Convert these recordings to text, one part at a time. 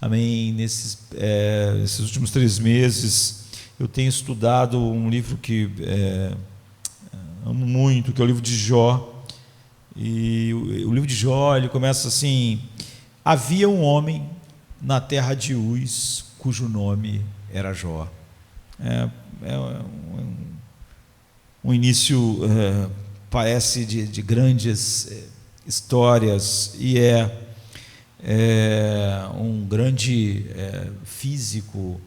Amém. Esses últimos 3 meses, eu tenho estudado um livro que amo muito, que é o livro de Jó. E o livro de Jó, ele começa assim: havia um homem na terra de Uz, cujo nome era Jó. Um início, parece de grandes histórias, e um grande físico,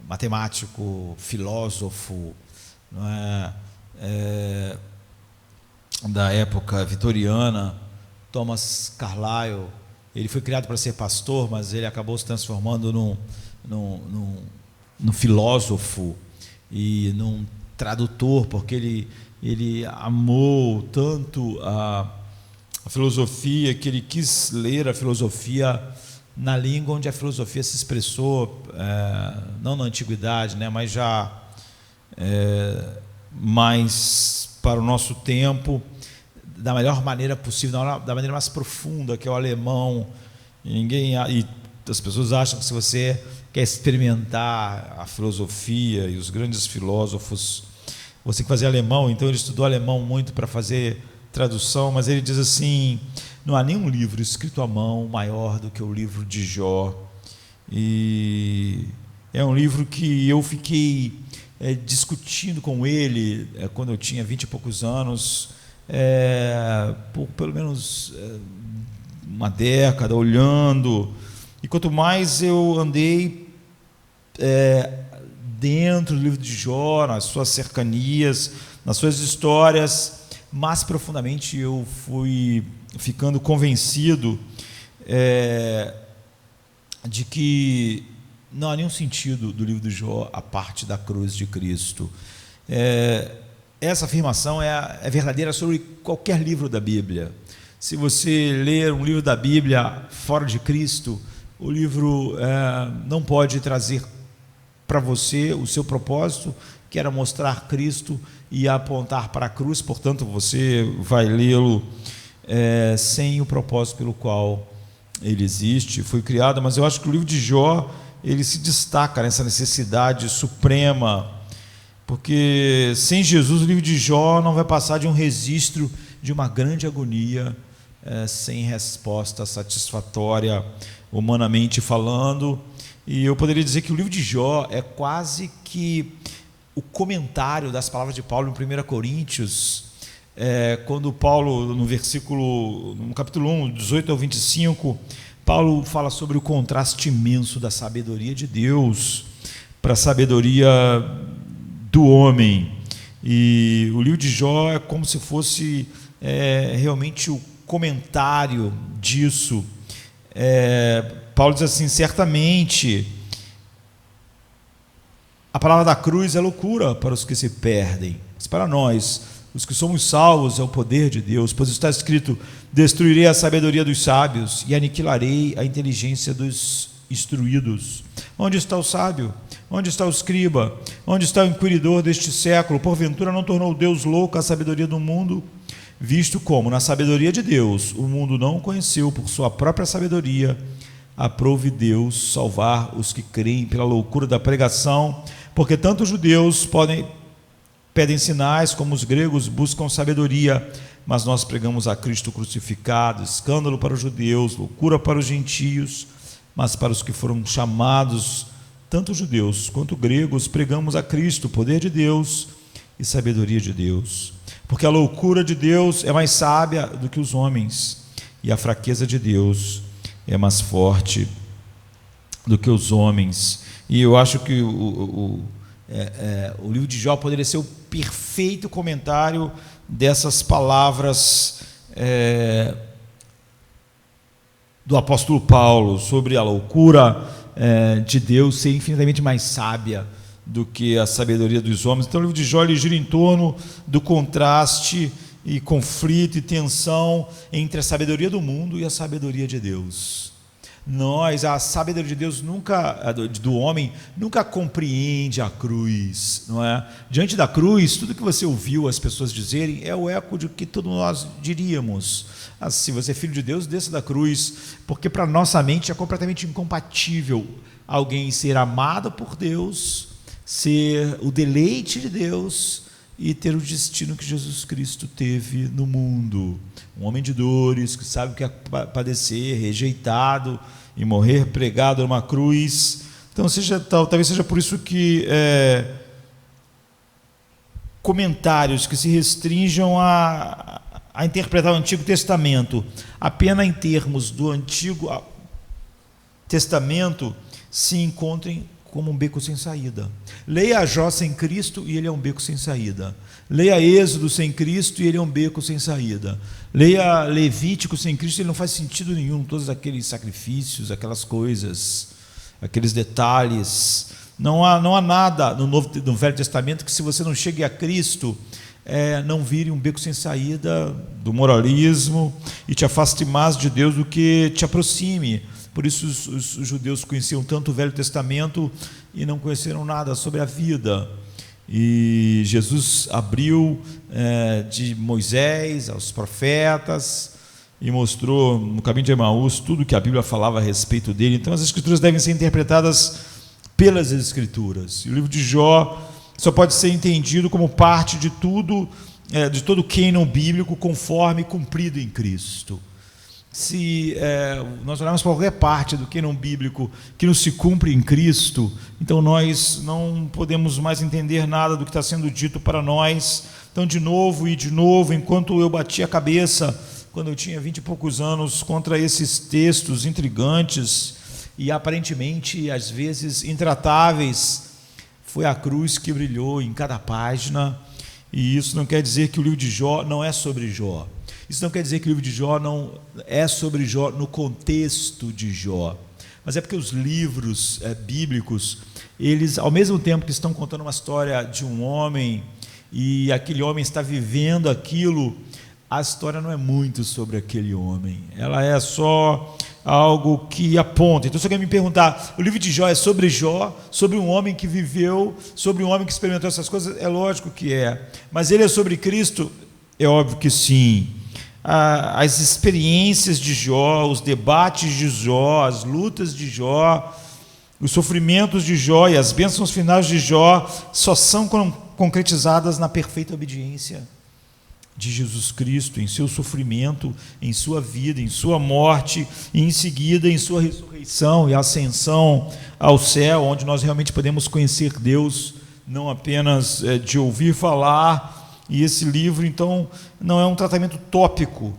matemático, filósofo, não é? Da época vitoriana, Thomas Carlyle. Ele foi criado para ser pastor, mas ele acabou se transformando num filósofo e num tradutor, porque ele amou tanto a filosofia que ele quis ler a filosofia na língua onde a filosofia se expressou, não na antiguidade, né, mas já mais para o nosso tempo, da melhor maneira possível, da maneira mais profunda, que é o alemão. E as pessoas acham que, se você quer experimentar a filosofia e os grandes filósofos, você tem que fazer alemão. Então ele estudou alemão muito para fazer tradução, mas ele diz assim: não há nenhum livro escrito à mão maior do que o livro de Jó. E é um livro que eu fiquei discutindo com ele quando eu tinha 20 e poucos anos, por pelo menos uma década, olhando. E quanto mais eu andei dentro do livro de Jó, nas suas cercanias, nas suas histórias, mais profundamente eu fui ficando convencido de que não há nenhum sentido do livro de Jó a parte da cruz de Cristo. Essa afirmação é verdadeira sobre qualquer livro da Bíblia. Se você ler um livro da Bíblia fora de Cristo, o livro não pode trazer para você o seu propósito, que era mostrar Cristo e apontar para a cruz. Portanto, você vai lê-lo sem o propósito pelo qual ele existe, foi criado. Mas eu acho que o livro de Jó, ele se destaca nessa necessidade suprema, porque sem Jesus o livro de Jó não vai passar de um registro de uma grande agonia, sem resposta satisfatória, humanamente falando. E eu poderia dizer que o livro de Jó é quase que o comentário das palavras de Paulo em 1 Coríntios, quando Paulo, no capítulo 1, 18 ao 25, Paulo fala sobre o contraste imenso da sabedoria de Deus para a sabedoria do homem. E o livro de Jó é como se fosse realmente o comentário disso. Paulo diz assim: certamente a palavra da cruz é loucura para os que se perdem, mas para nós, os que somos salvos, é o poder de Deus, pois está escrito: destruirei a sabedoria dos sábios e aniquilarei a inteligência dos instruídos. Onde está o sábio? Onde está o escriba? Onde está o inquiridor deste século? Porventura não tornou Deus louca a sabedoria do mundo? Visto como, na sabedoria de Deus, o mundo não o conheceu por sua própria sabedoria, aprove Deus salvar os que creem pela loucura da pregação, porque tanto os judeus pedem sinais, como os gregos buscam sabedoria, mas nós pregamos a Cristo crucificado, escândalo para os judeus, loucura para os gentios, mas para os que foram chamados, tanto judeus quanto gregos, pregamos a Cristo, poder de Deus e sabedoria de Deus. Porque a loucura de Deus é mais sábia do que os homens, e a fraqueza de Deus é mais forte do que os homens. E eu acho que o livro de Jó poderia ser o perfeito comentário dessas palavras do apóstolo Paulo sobre a loucura de Deus ser infinitamente mais sábia do que a sabedoria dos homens. Então o livro de Jó, ele gira em torno do contraste e conflito e tensão entre a sabedoria do mundo e a sabedoria de Deus. A sabedoria de Deus do homem, nunca compreende a cruz, não é? Diante da cruz, tudo que você ouviu as pessoas dizerem é o eco de que todos nós diríamos. Se você é filho de Deus, desça da cruz, porque para nossa mente é completamente incompatível alguém ser amado por Deus, ser o deleite de Deus e ter o destino que Jesus Cristo teve no mundo. Um homem de dores, que sabe o que é padecer, rejeitado e morrer pregado numa cruz. Então, talvez seja por isso que comentários que se restringam a interpretar o Antigo Testamento apenas em termos do Antigo Testamento se encontrem como um beco sem saída. Leia Jó sem Cristo e ele é um beco sem saída. Leia Êxodo sem Cristo e ele é um beco sem saída. Leia Levítico sem Cristo e ele não faz sentido nenhum, todos aqueles sacrifícios, aquelas coisas, aqueles detalhes. Não há nada no Velho Testamento que, se você não chegue a Cristo, não vire um beco sem saída do moralismo e te afaste mais de Deus do que te aproxime. Por isso os judeus conheciam tanto o Velho Testamento e não conheceram nada sobre a vida. E Jesus abriu de Moisés aos profetas e mostrou no caminho de Emaús tudo que a Bíblia falava a respeito dele. Então as Escrituras devem ser interpretadas pelas Escrituras. E o livro de Jó só pode ser entendido como parte de todo o cânon bíblico conforme cumprido em Cristo. Se nós olharmos para qualquer parte do cânon bíblico que não se cumpre em Cristo, então nós não podemos mais entender nada do que está sendo dito para nós. Então, de novo, enquanto eu bati a cabeça, quando eu tinha 20 e poucos anos, contra esses textos intrigantes e aparentemente, às vezes, intratáveis, foi a cruz que brilhou em cada página. E isso não quer dizer que o livro de Jó não é sobre Jó. Isso não quer dizer que o livro de Jó não é sobre Jó no contexto de Jó, mas é porque os livros bíblicos, eles, ao mesmo tempo que estão contando uma história de um homem, e aquele homem está vivendo aquilo, a história não é muito sobre aquele homem, ela é só algo que aponta. Então, se alguém me perguntar, o livro de Jó é sobre Jó, sobre um homem que viveu, sobre um homem que experimentou essas coisas, é lógico que é. Mas ele é sobre Cristo? É óbvio que sim. As experiências de Jó, os debates de Jó, as lutas de Jó, os sofrimentos de Jó e as bênçãos finais de Jó só são concretizadas na perfeita obediência de Jesus Cristo, em seu sofrimento, em sua vida, em sua morte e em seguida em sua ressurreição e ascensão ao céu, onde nós realmente podemos conhecer Deus, não apenas de ouvir falar. E esse livro, então, não é um tratamento tópico.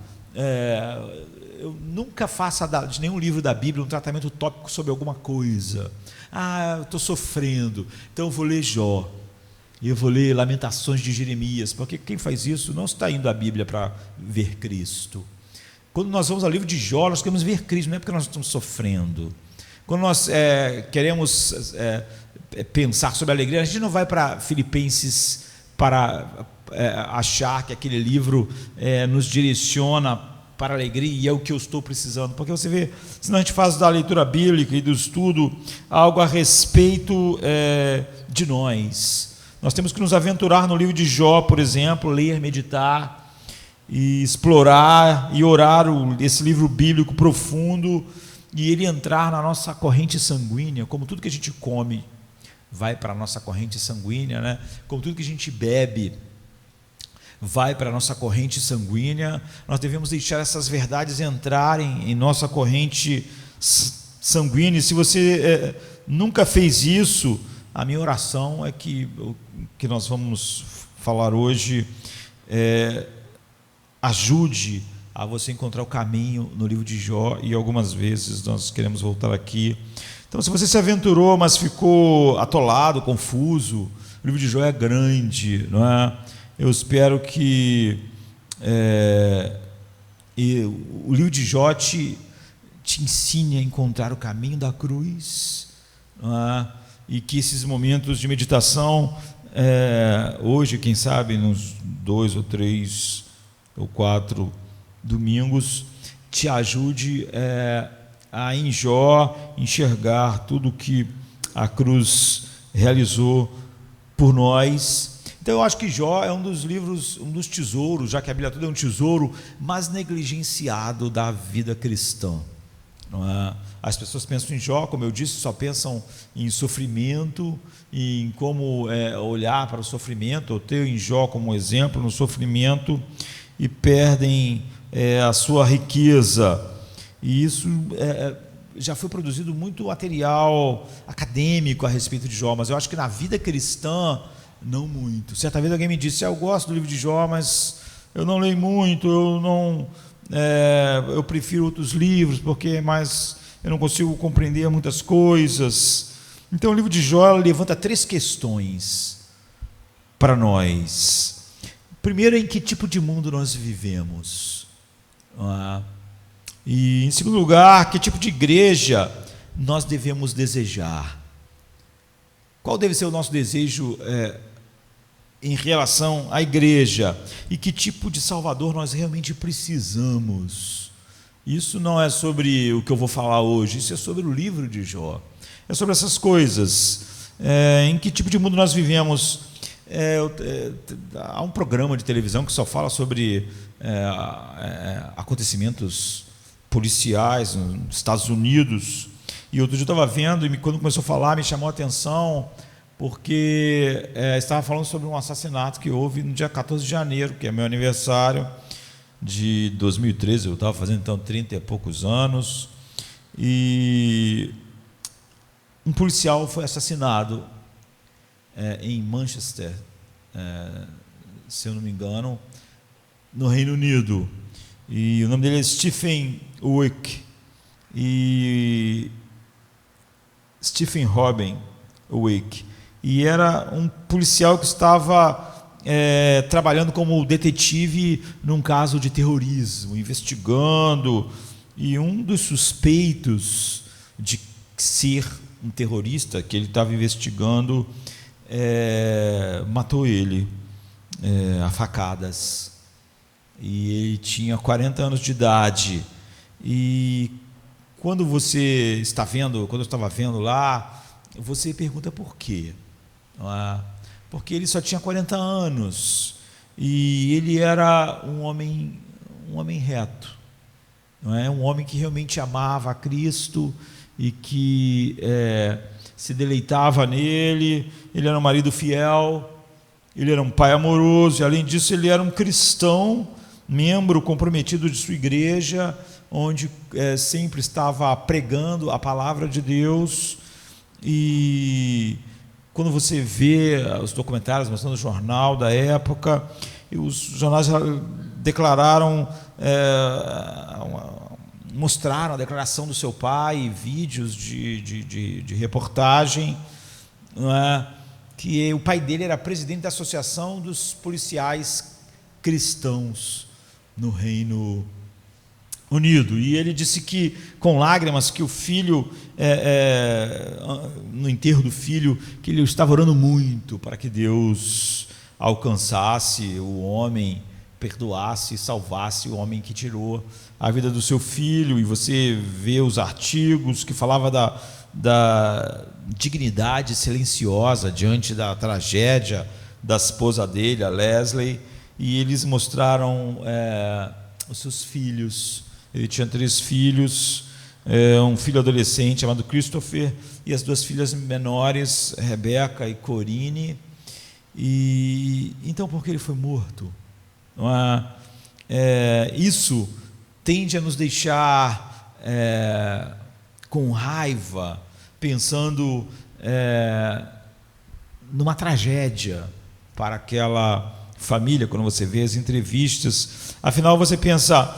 Eu nunca faço de nenhum livro da Bíblia um tratamento tópico sobre alguma coisa. Eu estou sofrendo, então eu vou ler Jó. E eu vou ler Lamentações de Jeremias, porque quem faz isso não está indo à Bíblia para ver Cristo. Quando nós vamos ao livro de Jó, nós queremos ver Cristo, não é porque nós estamos sofrendo. Quando nós queremos pensar sobre a alegria, a gente não vai para Filipenses para achar que aquele livro nos direciona para a alegria e é o que eu estou precisando, porque você vê, senão a gente faz da leitura bíblica e do estudo algo a respeito de nós. Nós temos que nos aventurar no livro de Jó, por exemplo, ler, meditar e explorar e orar esse livro bíblico profundo e ele entrar na nossa corrente sanguínea, como tudo que a gente come vai para a nossa corrente sanguínea, né? Como tudo que a gente bebe vai para a nossa corrente sanguínea, nós devemos deixar essas verdades entrarem em nossa corrente sanguínea. E se você nunca fez isso, a minha oração é que o que nós vamos falar hoje ajude a você encontrar o caminho no livro de Jó, e algumas vezes nós queremos voltar aqui. Então, se você se aventurou, mas ficou atolado, confuso, o livro de Jó é grande, não é? Eu espero que o livro de Jó te ensine a encontrar o caminho da cruz, não é? E que esses momentos de meditação, hoje, quem sabe, nos 2 ou 3 ou 4 domingos, te ajude em Jó enxergar tudo que a cruz realizou por nós. Então eu acho que Jó é um dos livros, um dos tesouros, já que a Bíblia toda é um tesouro, mais negligenciado da vida cristã. Não é? As pessoas pensam em Jó, como eu disse, só pensam em sofrimento, em como olhar para o sofrimento, ou ter em Jó como exemplo no sofrimento, e perdem a sua riqueza. E isso já foi produzido muito material acadêmico a respeito de Jó, mas eu acho que na vida cristã, não muito. Certa vez alguém me disse: eu gosto do livro de Jó, mas eu não leio muito, eu prefiro outros livros, porque eu não consigo compreender muitas coisas. Então o livro de Jó levanta 3 questões para nós. Primeiro, em que tipo de mundo nós vivemos? E em segundo lugar, que tipo de igreja nós devemos desejar? Qual deve ser o nosso desejo em relação à igreja? E que tipo de Salvador nós realmente precisamos? Isso não é sobre o que eu vou falar hoje, isso é sobre o livro de Jó. É sobre essas coisas. Em que tipo de mundo nós vivemos? Há um programa de televisão que só fala sobre acontecimentos policiais nos Estados Unidos. E outro dia eu estava vendo, e quando começou a falar, me chamou a atenção, porque estava falando sobre um assassinato que houve no dia 14 de janeiro, que é meu aniversário de 2013, eu estava fazendo então 30 e poucos anos, e um policial foi assassinado em Manchester, se eu não me engano, no Reino Unido, e o nome dele é Stephen Wake, e Stephen Robin Wake, e era um policial que estava trabalhando como detetive num caso de terrorismo, investigando, e um dos suspeitos de ser um terrorista que ele estava investigando matou ele a facadas, e ele tinha 40 anos de idade. E quando você está vendo, quando eu estava vendo lá, você pergunta por quê? Porque ele só tinha 40 anos e ele era um homem reto, não é? Um homem que realmente amava a Cristo e que se deleitava nele. Ele era um marido fiel, ele era um pai amoroso, e além disso ele era um cristão, membro comprometido de sua igreja, onde sempre estava pregando a palavra de Deus. E quando você vê os documentários mostrando no jornal da época, os jornais declararam, mostraram a declaração do seu pai, vídeos de reportagem, não é? Que o pai dele era presidente da Associação dos Policiais Cristãos no Reino Unido, e ele disse que, com lágrimas, que o filho, no enterro do filho, que ele estava orando muito para que Deus alcançasse o homem, perdoasse e salvasse o homem que tirou a vida do seu filho. E você vê os artigos que falavam da dignidade silenciosa diante da tragédia da esposa dele, a Leslie, e eles mostraram os seus filhos. Ele tinha 3 filhos, um filho adolescente chamado Christopher, e as 2 filhas menores, Rebeca e Corine. E então, por que ele foi morto? Isso tende a nos deixar com raiva, pensando numa tragédia para aquela família, quando você vê as entrevistas. Afinal, você pensa,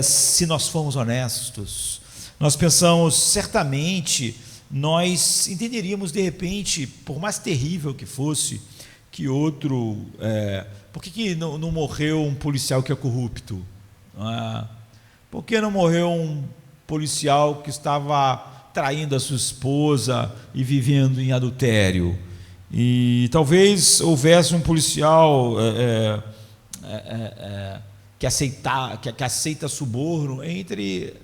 se nós formos honestos, nós pensamos, certamente, nós entenderíamos de repente, por mais terrível que fosse, que outro... por que não morreu um policial que é corrupto? Por que não morreu um policial que estava traindo a sua esposa e vivendo em adultério? E talvez houvesse um policial que aceita suborno entre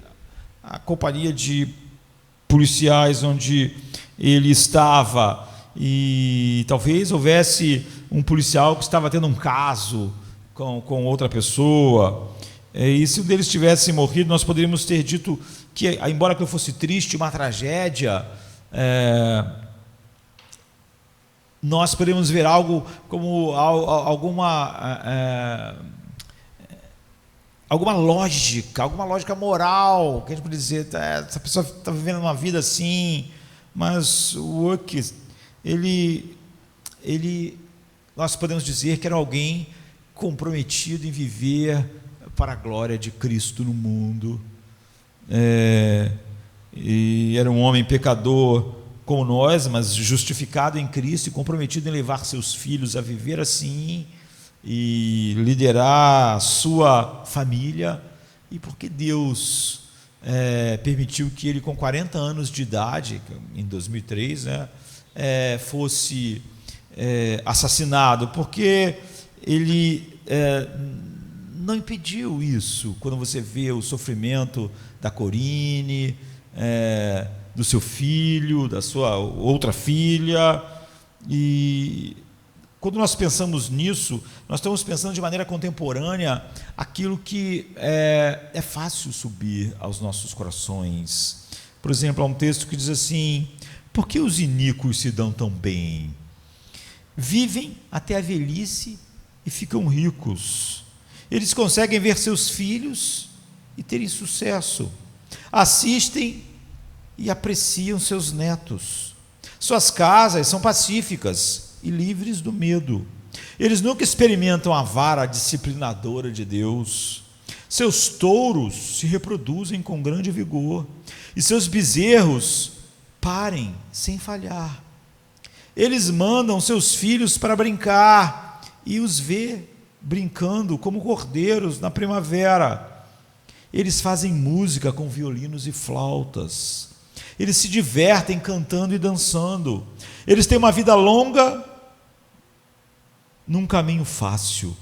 a companhia de policiais onde ele estava, e talvez houvesse um policial que estava tendo um caso com outra pessoa, e se um deles tivesse morrido, nós poderíamos ter dito que, embora que eu fosse triste, uma tragédia, nós podemos ver algo como alguma lógica moral, que a gente pode dizer, essa pessoa está vivendo uma vida assim, mas o Uck, nós podemos dizer que era alguém comprometido em viver para a glória de Cristo no mundo, e era um homem pecador como nós, mas justificado em Cristo e comprometido em levar seus filhos a viver assim e liderar a sua família. E porque Deus permitiu que ele, com 40 anos de idade, em 2003, fosse assassinado? Porque ele não impediu isso. Quando você vê o sofrimento da Corine, do seu filho, da sua outra filha, e quando nós pensamos nisso, nós estamos pensando de maneira contemporânea aquilo que é fácil subir aos nossos corações. Por exemplo, há um texto que diz assim: por que os iníquos se dão tão bem? Vivem até a velhice e ficam ricos. Eles conseguem ver seus filhos e terem sucesso. Assistem e apreciam seus netos. Suas casas são pacíficas e livres do medo. Eles nunca experimentam a vara disciplinadora de Deus. Seus touros se reproduzem com grande vigor e seus bezerros parem sem falhar. Eles mandam seus filhos para brincar e os vê brincando como cordeiros na primavera. Eles fazem música com violinos e flautas. Eles se divertem cantando e dançando. Eles têm uma vida longa num caminho fácil,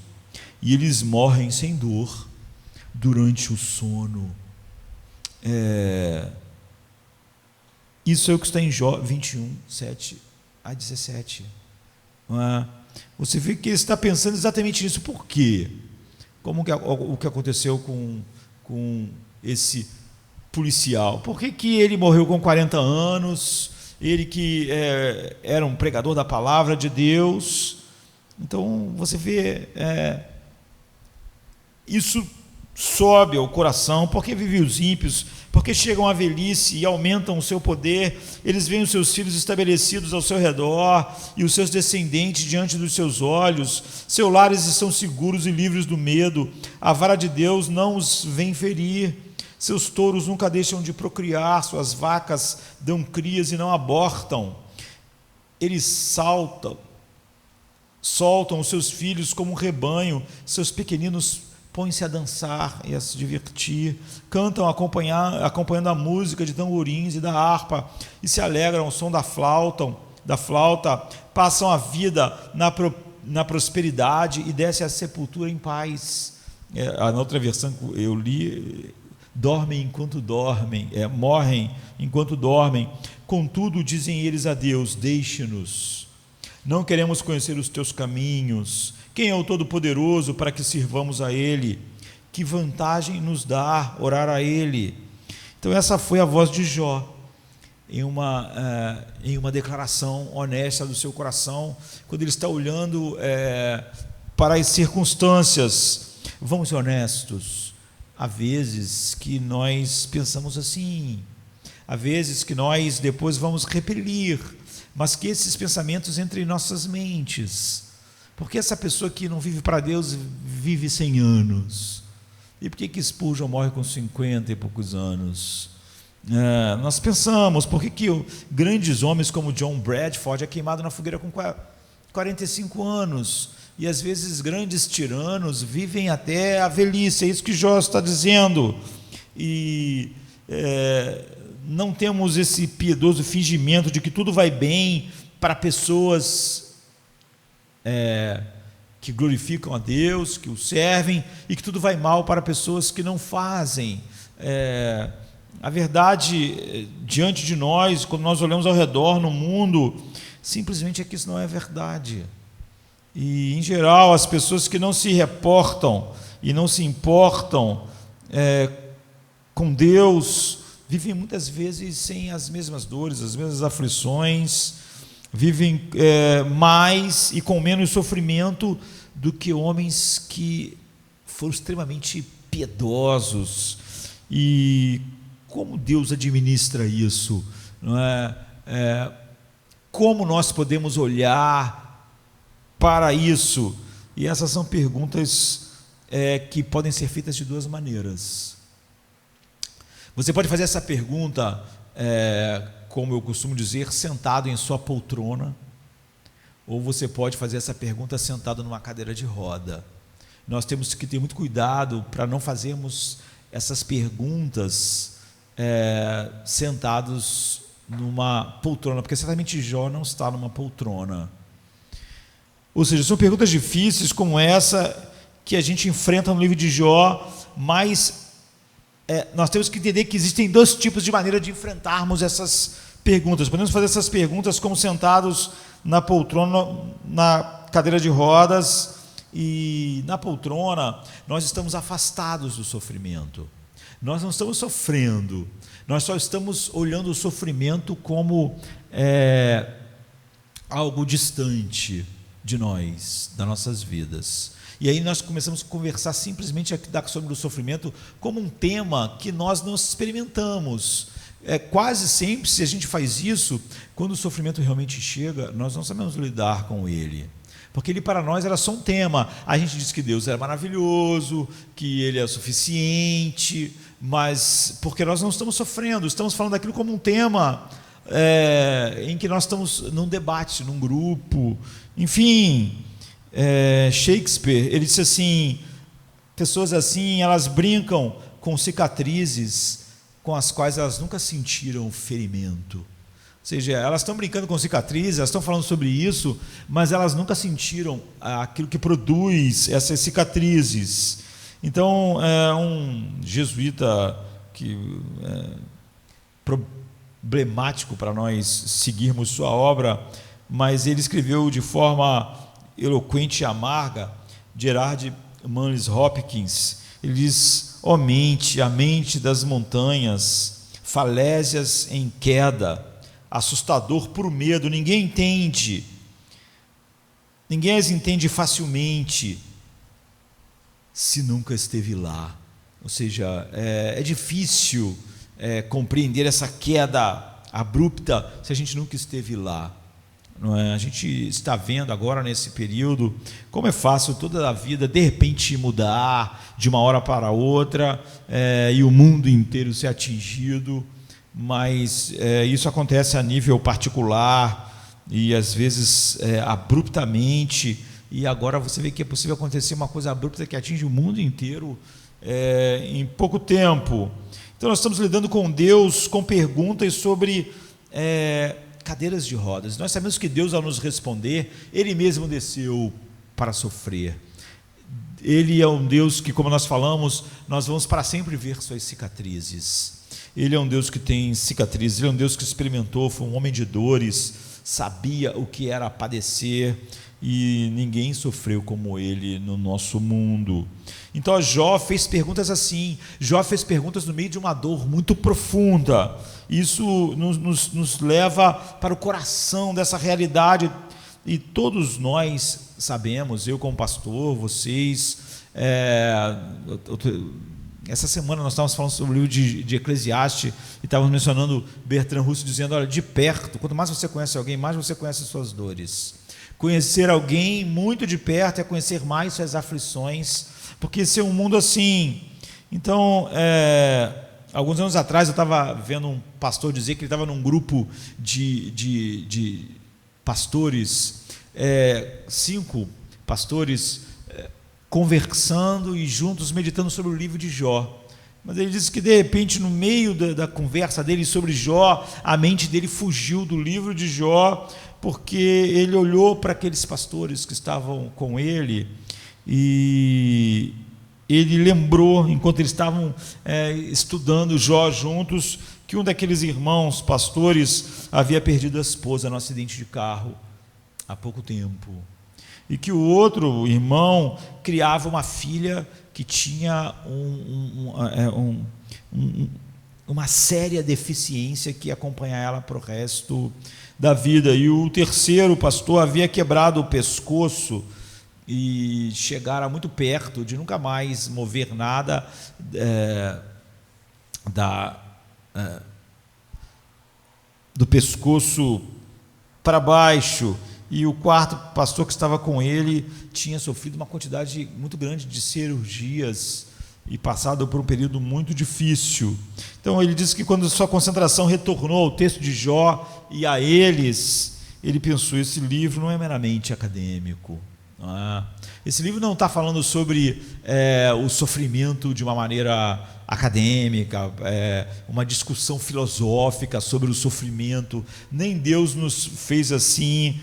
e eles morrem sem dor durante o sono. Isso é o que está em Jó 21, 7 a 17. Não é? Você vê que ele está pensando exatamente nisso. Por quê? Como o que aconteceu com esse policial? Por que ele morreu com 40 anos? Ele que era um pregador da palavra de Deus. Então você vê, isso sobe ao coração. Porque vivem os ímpios? Porque chegam à velhice e aumentam o seu poder. Eles veem os seus filhos estabelecidos ao seu redor e os seus descendentes diante dos seus olhos. Seus lares estão seguros e livres do medo. A vara de Deus não os vem ferir. Seus touros nunca deixam de procriar. Suas vacas dão crias e não abortam. Eles soltam os seus filhos como um rebanho. Seus pequeninos põem-se a dançar e a se divertir, cantam acompanhando a música de tamborins e da harpa, e se alegram ao som da flauta, passam a vida na prosperidade e descem à sepultura em paz. Na outra versão que eu li, dormem enquanto dormem, morrem enquanto dormem. Contudo, dizem eles a Deus: deixe-nos, não queremos conhecer os teus caminhos. Quem é o Todo-Poderoso para que sirvamos a Ele? Que vantagem nos dá orar a Ele? Então essa foi a voz de Jó, em uma declaração honesta do seu coração, quando ele está olhando para as circunstâncias. Vamos ser honestos, há vezes que nós pensamos assim, há vezes que nós depois vamos repelir, mas que esses pensamentos entrem em nossas mentes. Porque essa pessoa que não vive para Deus vive 100 anos? E por que Spurgeon morre com 50 e poucos anos? Nós pensamos, por que grandes homens como John Bradford é queimado na fogueira com 45 anos? E às vezes grandes tiranos vivem até a velhice. É isso que Jó está dizendo. E não temos esse piedoso fingimento de que tudo vai bem para pessoas que glorificam a Deus, que o servem, e que tudo vai mal para pessoas que não fazem A verdade diante de nós, quando nós olhamos ao redor no mundo, simplesmente é que isso não é verdade. E, em geral, as pessoas que não se reportam e não se importam com Deus, vivem muitas vezes sem as mesmas dores, as mesmas aflições, vivem mais e com menos sofrimento do que homens que foram extremamente piedosos. E como Deus administra isso? Não é? Como nós podemos olhar para isso? E essas são perguntas que podem ser feitas de duas maneiras. Você pode fazer essa pergunta, como eu costumo dizer, sentado em sua poltrona, ou você pode fazer essa pergunta sentado numa cadeira de roda. Nós temos que ter muito cuidado para não fazermos essas perguntas sentados numa poltrona, porque certamente Jó não está numa poltrona. Ou seja, são perguntas difíceis como essa que a gente enfrenta no livro de Jó, mas nós temos que entender que existem dois tipos de maneira de enfrentarmos essas perguntas. Podemos fazer essas perguntas como sentados na poltrona, na cadeira de rodas, e na poltrona nós estamos afastados do sofrimento. Nós não estamos sofrendo, nós só estamos olhando o sofrimento como algo distante de nós, das nossas vidas. E aí nós começamos a conversar simplesmente sobre o sofrimento como um tema que nós não experimentamos. Quase sempre, se a gente faz isso, quando o sofrimento realmente chega, nós não sabemos lidar com ele. Porque ele para nós era só um tema. A gente diz que Deus era maravilhoso, que Ele é suficiente, mas porque nós não estamos sofrendo, estamos falando daquilo como um tema em que nós estamos num debate, num grupo. Enfim, Shakespeare, ele disse assim, pessoas assim, elas brincam com cicatrizes com as quais elas nunca sentiram ferimento. Ou seja, elas estão brincando com cicatrizes, elas estão falando sobre isso, mas elas nunca sentiram aquilo que produz essas cicatrizes. Então, um jesuíta que problemático para nós seguirmos sua obra, mas ele escreveu de forma eloquente e amarga, Gerard Manley Hopkins. Ele diz: ó mente, a mente das montanhas, falésias em queda, assustador por medo, ninguém entende, ninguém as entende facilmente, se nunca esteve lá. Ou seja, é difícil compreender essa queda abrupta se a gente nunca esteve lá. Não é? A gente está vendo agora nesse período como é fácil toda a vida de repente mudar de uma hora para outra e o mundo inteiro ser atingido, mas isso acontece a nível particular e às vezes abruptamente, e agora você vê que é possível acontecer uma coisa abrupta que atinge o mundo inteiro em pouco tempo. Então nós estamos lidando com Deus com perguntas sobre cadeiras de rodas. Nós sabemos que Deus, ao nos responder, Ele mesmo desceu para sofrer. Ele é um Deus que, como nós falamos, nós vamos para sempre ver suas cicatrizes. Ele é um Deus que tem cicatrizes, Ele é um Deus que experimentou, foi um homem de dores, sabia o que era padecer, e ninguém sofreu como Ele no nosso mundo. Então Jó fez perguntas assim, Jó fez perguntas no meio de uma dor muito profunda. Isso nos leva para o coração dessa realidade, e todos nós sabemos, eu como pastor, vocês, essa semana nós estávamos falando sobre o livro de Eclesiastes, e estávamos mencionando Bertrand Russell dizendo, olha, de perto, quanto mais você conhece alguém, mais você conhece as suas dores. Conhecer alguém muito de perto é conhecer mais suas aflições, porque esse é um mundo assim. Então, alguns anos atrás eu estava vendo um pastor dizer que ele estava num grupo de pastores, 5 pastores conversando e juntos meditando sobre o livro de Jó. Mas ele disse que de repente no meio da conversa dele sobre Jó, a mente dele fugiu do livro de Jó, porque ele olhou para aqueles pastores que estavam com ele e ele lembrou, enquanto eles estavam estudando Jó juntos, que um daqueles irmãos pastores havia perdido a esposa num acidente de carro há pouco tempo, e que o outro irmão criava uma filha que tinha uma séria deficiência que ia acompanhar ela para o resto da vida, e o terceiro pastor havia quebrado o pescoço e chegara muito perto de nunca mais mover nada do pescoço para baixo, e o quarto pastor que estava com ele tinha sofrido uma quantidade muito grande de cirurgias e passado por um período muito difícil. Então ele disse que quando sua concentração retornou ao texto de Jó e a eles, ele pensou: esse livro não é meramente acadêmico. Esse livro não está falando sobre o sofrimento de uma maneira acadêmica, uma discussão filosófica sobre o sofrimento. Nem Deus nos fez assim.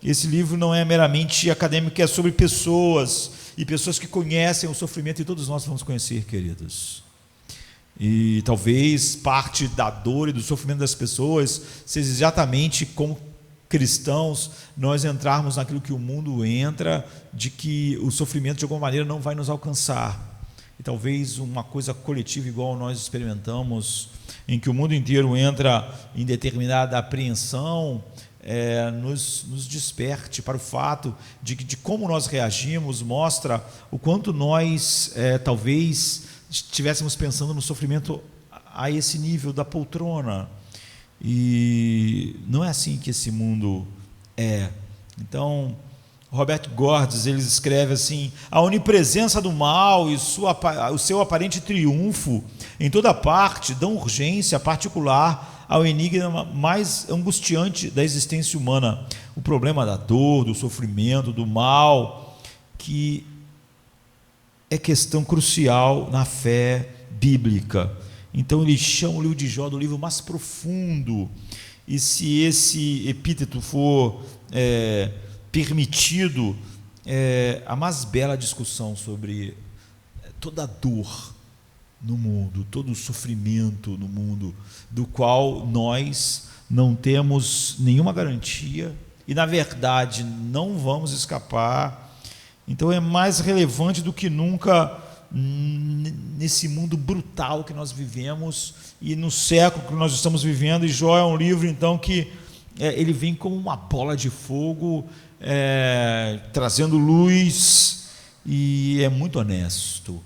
Esse livro não é meramente acadêmico, é sobre pessoas, e pessoas que conhecem o sofrimento, e todos nós vamos conhecer, queridos. E talvez parte da dor e do sofrimento das pessoas seja exatamente como cristãos nós entrarmos naquilo que o mundo entra, de que o sofrimento de alguma maneira não vai nos alcançar, e talvez uma coisa coletiva igual nós experimentamos, em que o mundo inteiro entra em determinada apreensão, nos desperte para o fato de como nós reagimos, mostra o quanto nós talvez estivéssemos pensando no sofrimento a esse nível da poltrona. E não é assim que esse mundo é. Então, Robert Gordes, ele escreve assim: a onipresença do mal e o seu aparente triunfo em toda parte dão urgência particular ao enigma mais angustiante da existência humana, o problema da dor, do sofrimento, do mal, que é questão crucial na fé bíblica. Então ele chama o livro de Jó do livro mais profundo, e se esse epíteto for permitido, a mais bela discussão sobre toda a dor no mundo, todo o sofrimento no mundo, do qual nós não temos nenhuma garantia e, na verdade, não vamos escapar. Então é mais relevante do que nunca nesse mundo brutal que nós vivemos e no século que nós estamos vivendo. E Jó é um livro, então, que ele vem como uma bola de fogo, trazendo luz, e é muito honesto.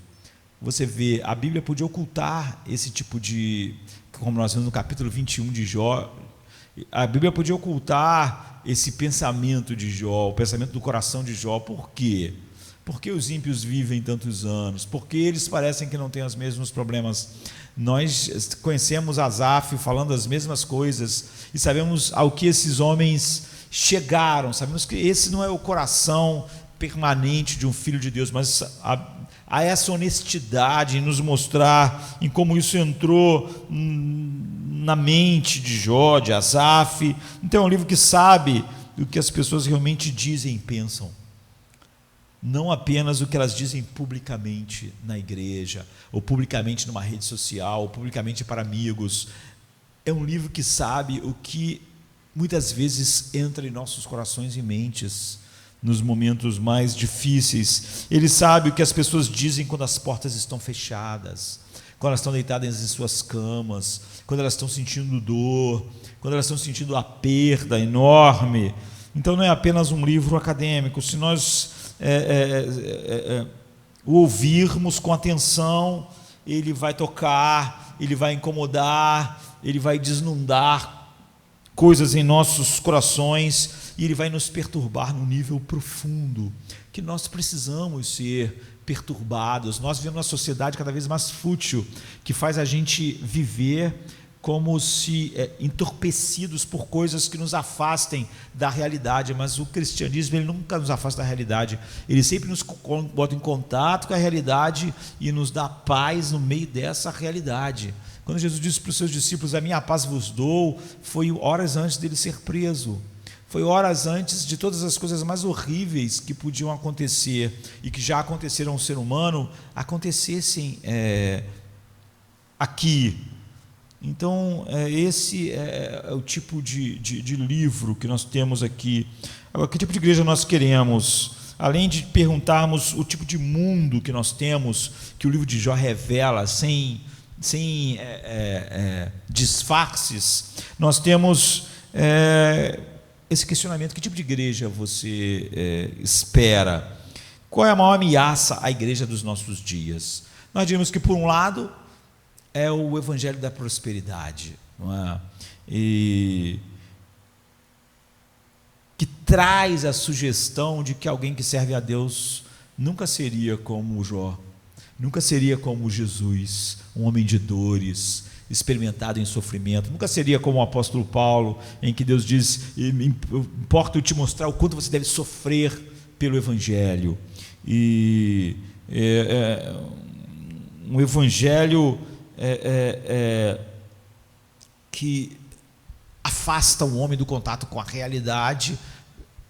Você vê, a Bíblia podia ocultar esse tipo de, como nós vemos no capítulo 21 de Jó, a Bíblia podia ocultar esse pensamento de Jó, o pensamento do coração de Jó. Por quê? Porque os ímpios vivem tantos anos, porque eles parecem que não têm os mesmos problemas. Nós conhecemos Asaf falando as mesmas coisas e sabemos ao que esses homens chegaram, sabemos que esse não é o coração permanente de um filho de Deus, mas a essa honestidade em nos mostrar em como isso entrou na mente de Jó, de Asaf. Então é um livro que sabe o que as pessoas realmente dizem e pensam, não apenas o que elas dizem publicamente na igreja, ou publicamente numa rede social, ou publicamente para amigos. É um livro que sabe o que muitas vezes entra em nossos corações e mentes nos momentos mais difíceis. Ele sabe o que as pessoas dizem quando as portas estão fechadas, quando elas estão deitadas em suas camas, quando elas estão sentindo dor, quando elas estão sentindo a perda enorme. Então não é apenas um livro acadêmico. Se nós o ouvirmos com atenção, ele vai tocar, ele vai incomodar, ele vai desnudar coisas em nossos corações, e ele vai nos perturbar num nível profundo, que nós precisamos ser perturbados. Nós vivemos uma sociedade cada vez mais fútil, que faz a gente viver como se entorpecidos por coisas que nos afastem da realidade, mas o cristianismo, ele nunca nos afasta da realidade, ele sempre nos bota em contato com a realidade e nos dá paz no meio dessa realidade. Quando Jesus disse para os seus discípulos: a minha paz vos dou, foi horas antes dele ser preso, Foi horas antes de todas as coisas mais horríveis que podiam acontecer e que já aconteceram ao ser humano acontecessem aqui. Então, esse é o tipo de livro que nós temos aqui. Agora, que tipo de igreja nós queremos? Além de perguntarmos o tipo de mundo que nós temos, que o livro de Jó revela, sem disfarces, nós temos esse questionamento: que tipo de igreja você espera? Qual é a maior ameaça à igreja dos nossos dias? Nós diríamos que, por um lado, é o evangelho da prosperidade, não é? E que traz a sugestão de que alguém que serve a Deus nunca seria como Jó, nunca seria como Jesus, um homem de dores, experimentado em sofrimento, nunca seria como o apóstolo Paulo, em que Deus diz: importa eu te mostrar o quanto você deve sofrer pelo evangelho. E um evangelho que afasta o homem do contato com a realidade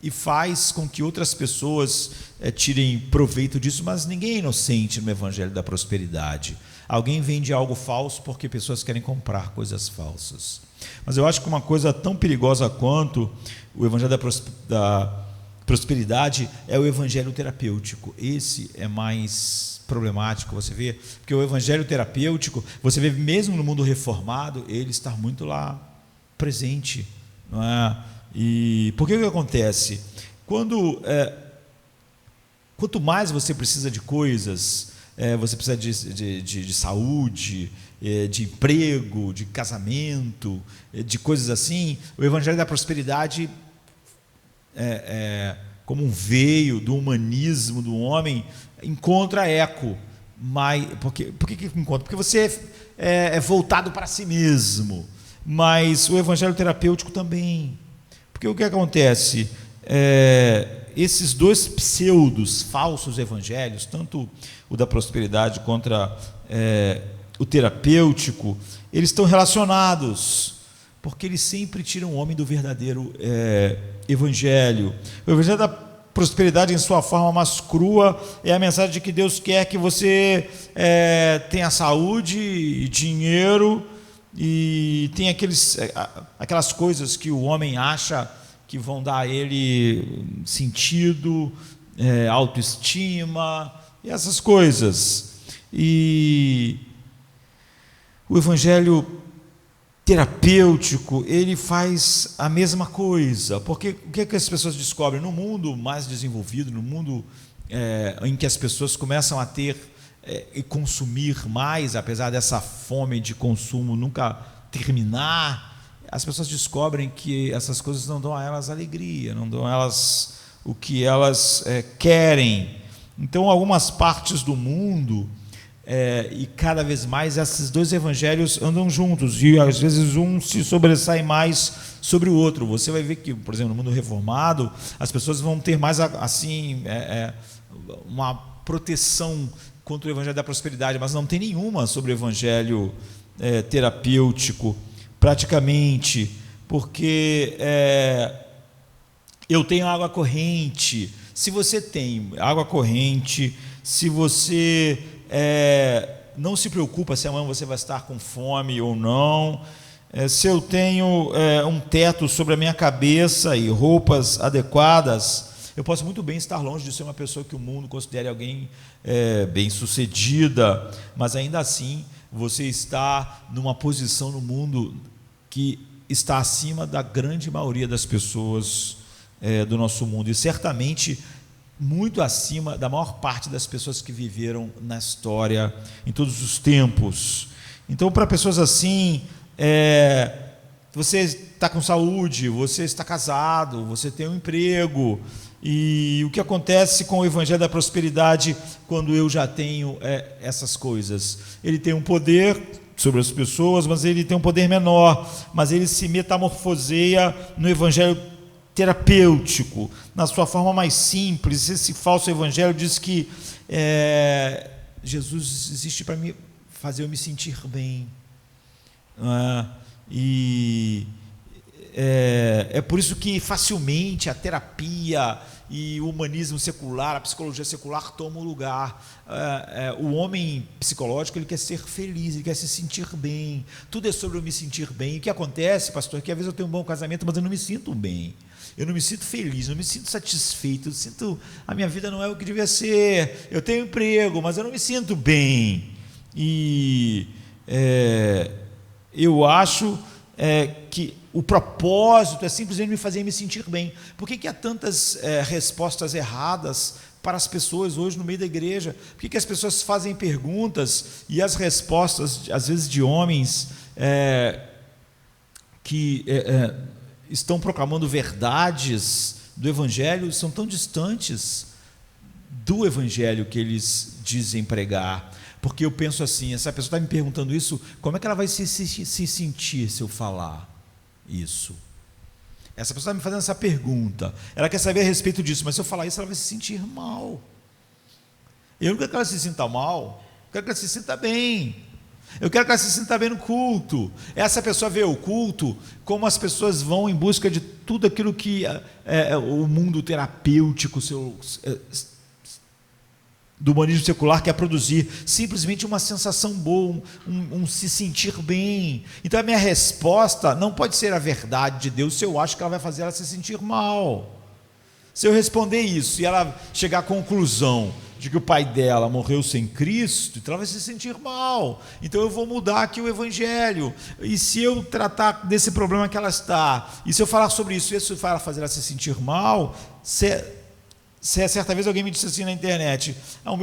e faz com que outras pessoas tirem proveito disso, mas ninguém é inocente no evangelho da prosperidade. Alguém vende algo falso porque pessoas querem comprar coisas falsas. Mas eu acho que uma coisa tão perigosa quanto o evangelho da prosperidade é o evangelho terapêutico. Esse é mais problemático, você vê, porque o evangelho terapêutico, você vê mesmo no mundo reformado, ele está muito lá presente, não é? E por que acontece? Quanto mais você precisa de coisas, você precisa de saúde, de emprego, de casamento, de coisas assim, o evangelho da prosperidade como um veio do humanismo do homem, encontra eco. Mas, por que encontra? Porque você é voltado para si mesmo. Mas o evangelho terapêutico também. Porque o que acontece? Esses dois pseudos, falsos evangelhos, tanto o da prosperidade contra o terapêutico, eles estão relacionados, porque eles sempre tiram o homem do verdadeiro evangelho. O evangelho da prosperidade, em sua forma mais crua, é a mensagem de que Deus quer que você tenha saúde e dinheiro, e tem aquelas coisas que o homem acha que vão dar a ele sentido, autoestima, e essas coisas. E o evangelho terapêutico, ele faz a mesma coisa, porque o que as pessoas descobrem? No mundo mais desenvolvido, no mundo em que as pessoas começam a ter e consumir mais, apesar dessa fome de consumo nunca terminar, as pessoas descobrem que essas coisas não dão a elas alegria, não dão a elas o que elas querem. Então, algumas partes do mundo, e cada vez mais esses dois evangelhos andam juntos, e às vezes um se sobressai mais sobre o outro. Você vai ver que, por exemplo, no mundo reformado, as pessoas vão ter mais assim uma proteção contra o evangelho da prosperidade, mas não tem nenhuma sobre o evangelho terapêutico, praticamente, porque eu tenho água corrente. Se você tem água corrente, se você não se preocupa se amanhã você vai estar com fome ou não, se eu tenho um teto sobre a minha cabeça e roupas adequadas, eu posso muito bem estar longe de ser uma pessoa que o mundo considere alguém bem-sucedida, mas ainda assim você está numa posição no mundo que está acima da grande maioria das pessoas do nosso mundo, e certamente muito acima da maior parte das pessoas que viveram na história, em todos os tempos. Então, para pessoas assim, você está com saúde, você está casado, você tem um emprego, e o que acontece com o evangelho da prosperidade quando eu já tenho essas coisas? Ele tem um poder sobre as pessoas, mas ele tem um poder menor, mas ele se metamorfoseia no evangelho terapêutico, na sua forma mais simples. Esse falso evangelho diz que Jesus existe para fazer eu me sentir bem, e É por isso que facilmente a terapia e o humanismo secular, a psicologia secular tomam o lugar. O homem psicológico, ele quer ser feliz, ele quer se sentir bem. Tudo é sobre eu me sentir bem. E o que acontece, pastor, é que às vezes eu tenho um bom casamento, mas eu não me sinto bem. Eu não me sinto feliz, não me sinto satisfeito, a minha vida não é o que devia ser. Eu tenho emprego, mas eu não me sinto bem. E eu acho que o propósito é simplesmente me fazer me sentir bem. Por que há tantas respostas erradas para as pessoas hoje no meio da igreja? Por que as pessoas fazem perguntas e as respostas, às vezes, de homens que estão proclamando verdades do Evangelho são tão distantes do Evangelho que eles dizem pregar? Porque eu penso assim, essa pessoa está me perguntando isso, como é que ela vai se sentir se eu falar isso? Essa pessoa está me fazendo essa pergunta, ela quer saber a respeito disso, mas se eu falar isso, ela vai se sentir mal. Eu não quero que ela se sinta mal, eu quero que ela se sinta bem. Eu quero que ela se sinta bem no culto. Essa pessoa vê o culto como as pessoas vão em busca de tudo aquilo que o mundo terapêutico do humanismo secular quer produzir, simplesmente uma sensação boa, um se sentir bem. Então a minha resposta não pode ser a verdade de Deus se eu acho que ela vai fazer ela se sentir mal. Se eu responder isso e ela chegar à conclusão de que o pai dela morreu sem Cristo, então ela vai se sentir mal. Então eu vou mudar aqui o Evangelho. E se eu tratar desse problema que ela está, e se eu falar sobre isso, e isso vai fazer ela se sentir mal, certa vez alguém me disse assim na internet: o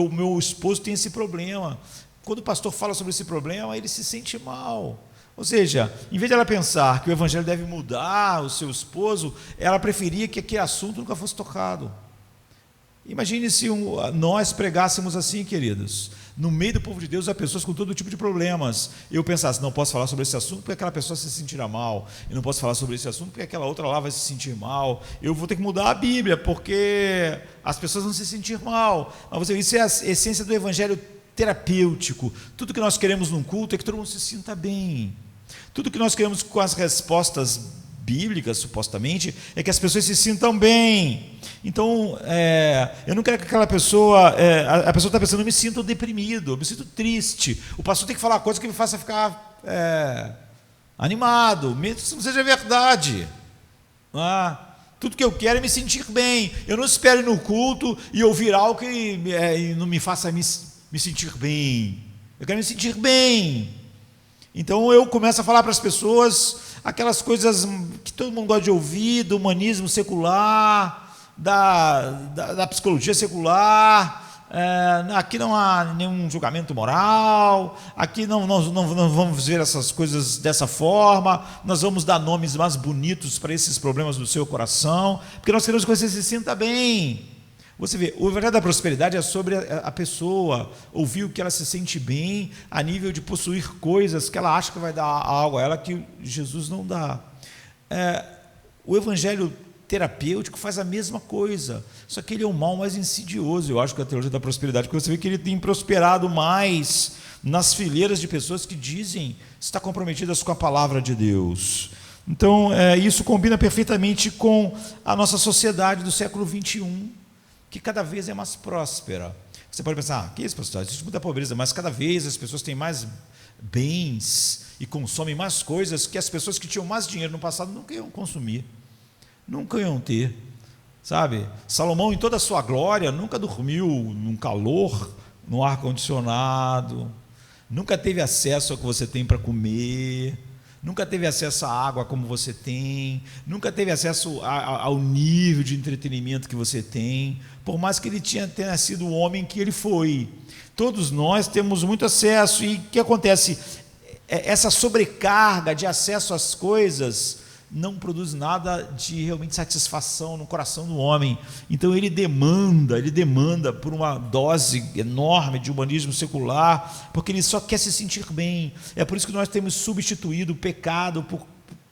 meu esposo tem esse problema. Quando o pastor fala sobre esse problema, ele se sente mal. Ou seja, em vez de ela pensar que o Evangelho deve mudar o seu esposo, ela preferia que aquele assunto nunca fosse tocado. Imagine se nós pregássemos assim, queridos. No meio do povo de Deus há pessoas com todo tipo de problemas. Eu pensasse, não posso falar sobre esse assunto porque aquela pessoa se sentirá mal. Eu não posso falar sobre esse assunto porque aquela outra lá vai se sentir mal. Eu vou ter que mudar a Bíblia porque as pessoas vão se sentir mal. Mas isso é a essência do Evangelho terapêutico. Tudo que nós queremos num culto é que todo mundo se sinta bem. Tudo que nós queremos com as respostas bíblicas, supostamente, é que as pessoas se sintam bem. Então, eu não quero que aquela pessoa, a pessoa está pensando, eu me sinto deprimido, eu me sinto triste. O pastor tem que falar coisas que me façam ficar animado, mesmo que isso não seja verdade. Tudo que eu quero é me sentir bem. Eu não espero ir no culto e ouvir algo que não me faça me sentir bem. Eu quero me sentir bem. Então eu começo a falar para as pessoas aquelas coisas que todo mundo gosta de ouvir, do humanismo secular, da psicologia secular. Aqui não há nenhum julgamento moral, aqui não vamos ver essas coisas dessa forma, nós vamos dar nomes mais bonitos para esses problemas do seu coração, porque nós queremos que você se sinta bem. Você vê, o Evangelho da Prosperidade é sobre a pessoa ouvir o que ela se sente bem, a nível de possuir coisas que ela acha que vai dar algo a ela que Jesus não dá. O Evangelho terapêutico faz a mesma coisa, só que ele é um mal mais insidioso, eu acho, que a teologia da prosperidade, porque você vê que ele tem prosperado mais nas fileiras de pessoas que dizem estar comprometidas com a palavra de Deus. Então, isso combina perfeitamente com a nossa sociedade do século XXI, que cada vez é mais próspera. Você pode pensar, que isso, pastor? Existe muita pobreza, mas cada vez as pessoas têm mais bens e consomem mais coisas que as pessoas que tinham mais dinheiro no passado nunca iam consumir, nunca iam ter, sabe? Salomão, em toda a sua glória, nunca dormiu num calor, no ar-condicionado, nunca teve acesso ao que você tem para comer, nunca teve acesso à água como você tem, nunca teve acesso ao nível de entretenimento que você tem, por mais que ele tenha sido o homem que ele foi. Todos nós temos muito acesso, e o que acontece? Essa sobrecarga de acesso às coisas não produz nada de realmente satisfação no coração do homem. Então ele demanda por uma dose enorme de humanismo secular, porque ele só quer se sentir bem. É por isso que nós temos substituído o pecado por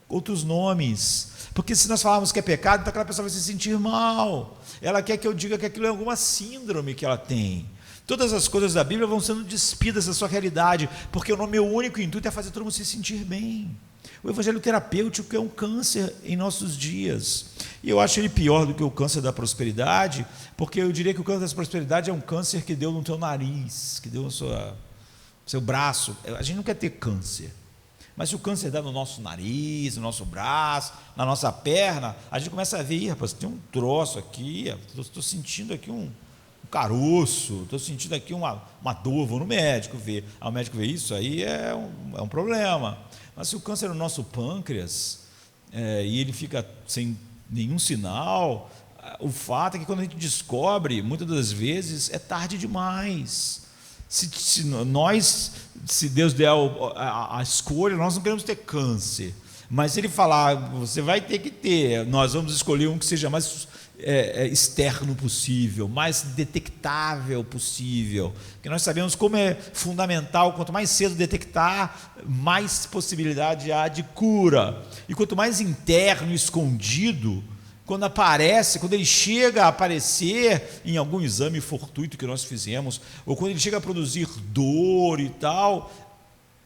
outros nomes, porque se nós falarmos que é pecado, então aquela pessoa vai se sentir mal, ela quer que eu diga que aquilo é alguma síndrome que ela tem. Todas as coisas da Bíblia vão sendo despidas da sua realidade, porque o meu único intuito é fazer todo mundo se sentir bem. O evangelho terapêutico é um câncer em nossos dias. E eu acho ele pior do que o câncer da prosperidade, porque eu diria que o câncer da prosperidade é um câncer que deu no teu nariz, que deu no seu braço. A gente não quer ter câncer. Mas se o câncer dá no nosso nariz, no nosso braço, na nossa perna, a gente começa a ver, rapaz, tem um troço aqui, estou sentindo aqui um caroço, estou sentindo aqui uma dor, vou no médico ver. O médico vê isso aí, é um problema. Mas se o câncer é no nosso pâncreas, e ele fica sem nenhum sinal, o fato é que quando a gente descobre, muitas das vezes, é tarde demais. Se Deus der a escolha, nós não queremos ter câncer, mas se Ele falar, você vai ter que ter, nós vamos escolher um que seja mais externo possível, mais detectável possível, porque nós sabemos como é fundamental, quanto mais cedo detectar, mais possibilidade há de cura, e quanto mais interno, escondido, quando ele chega a aparecer em algum exame fortuito que nós fizemos, ou quando ele chega a produzir dor e tal,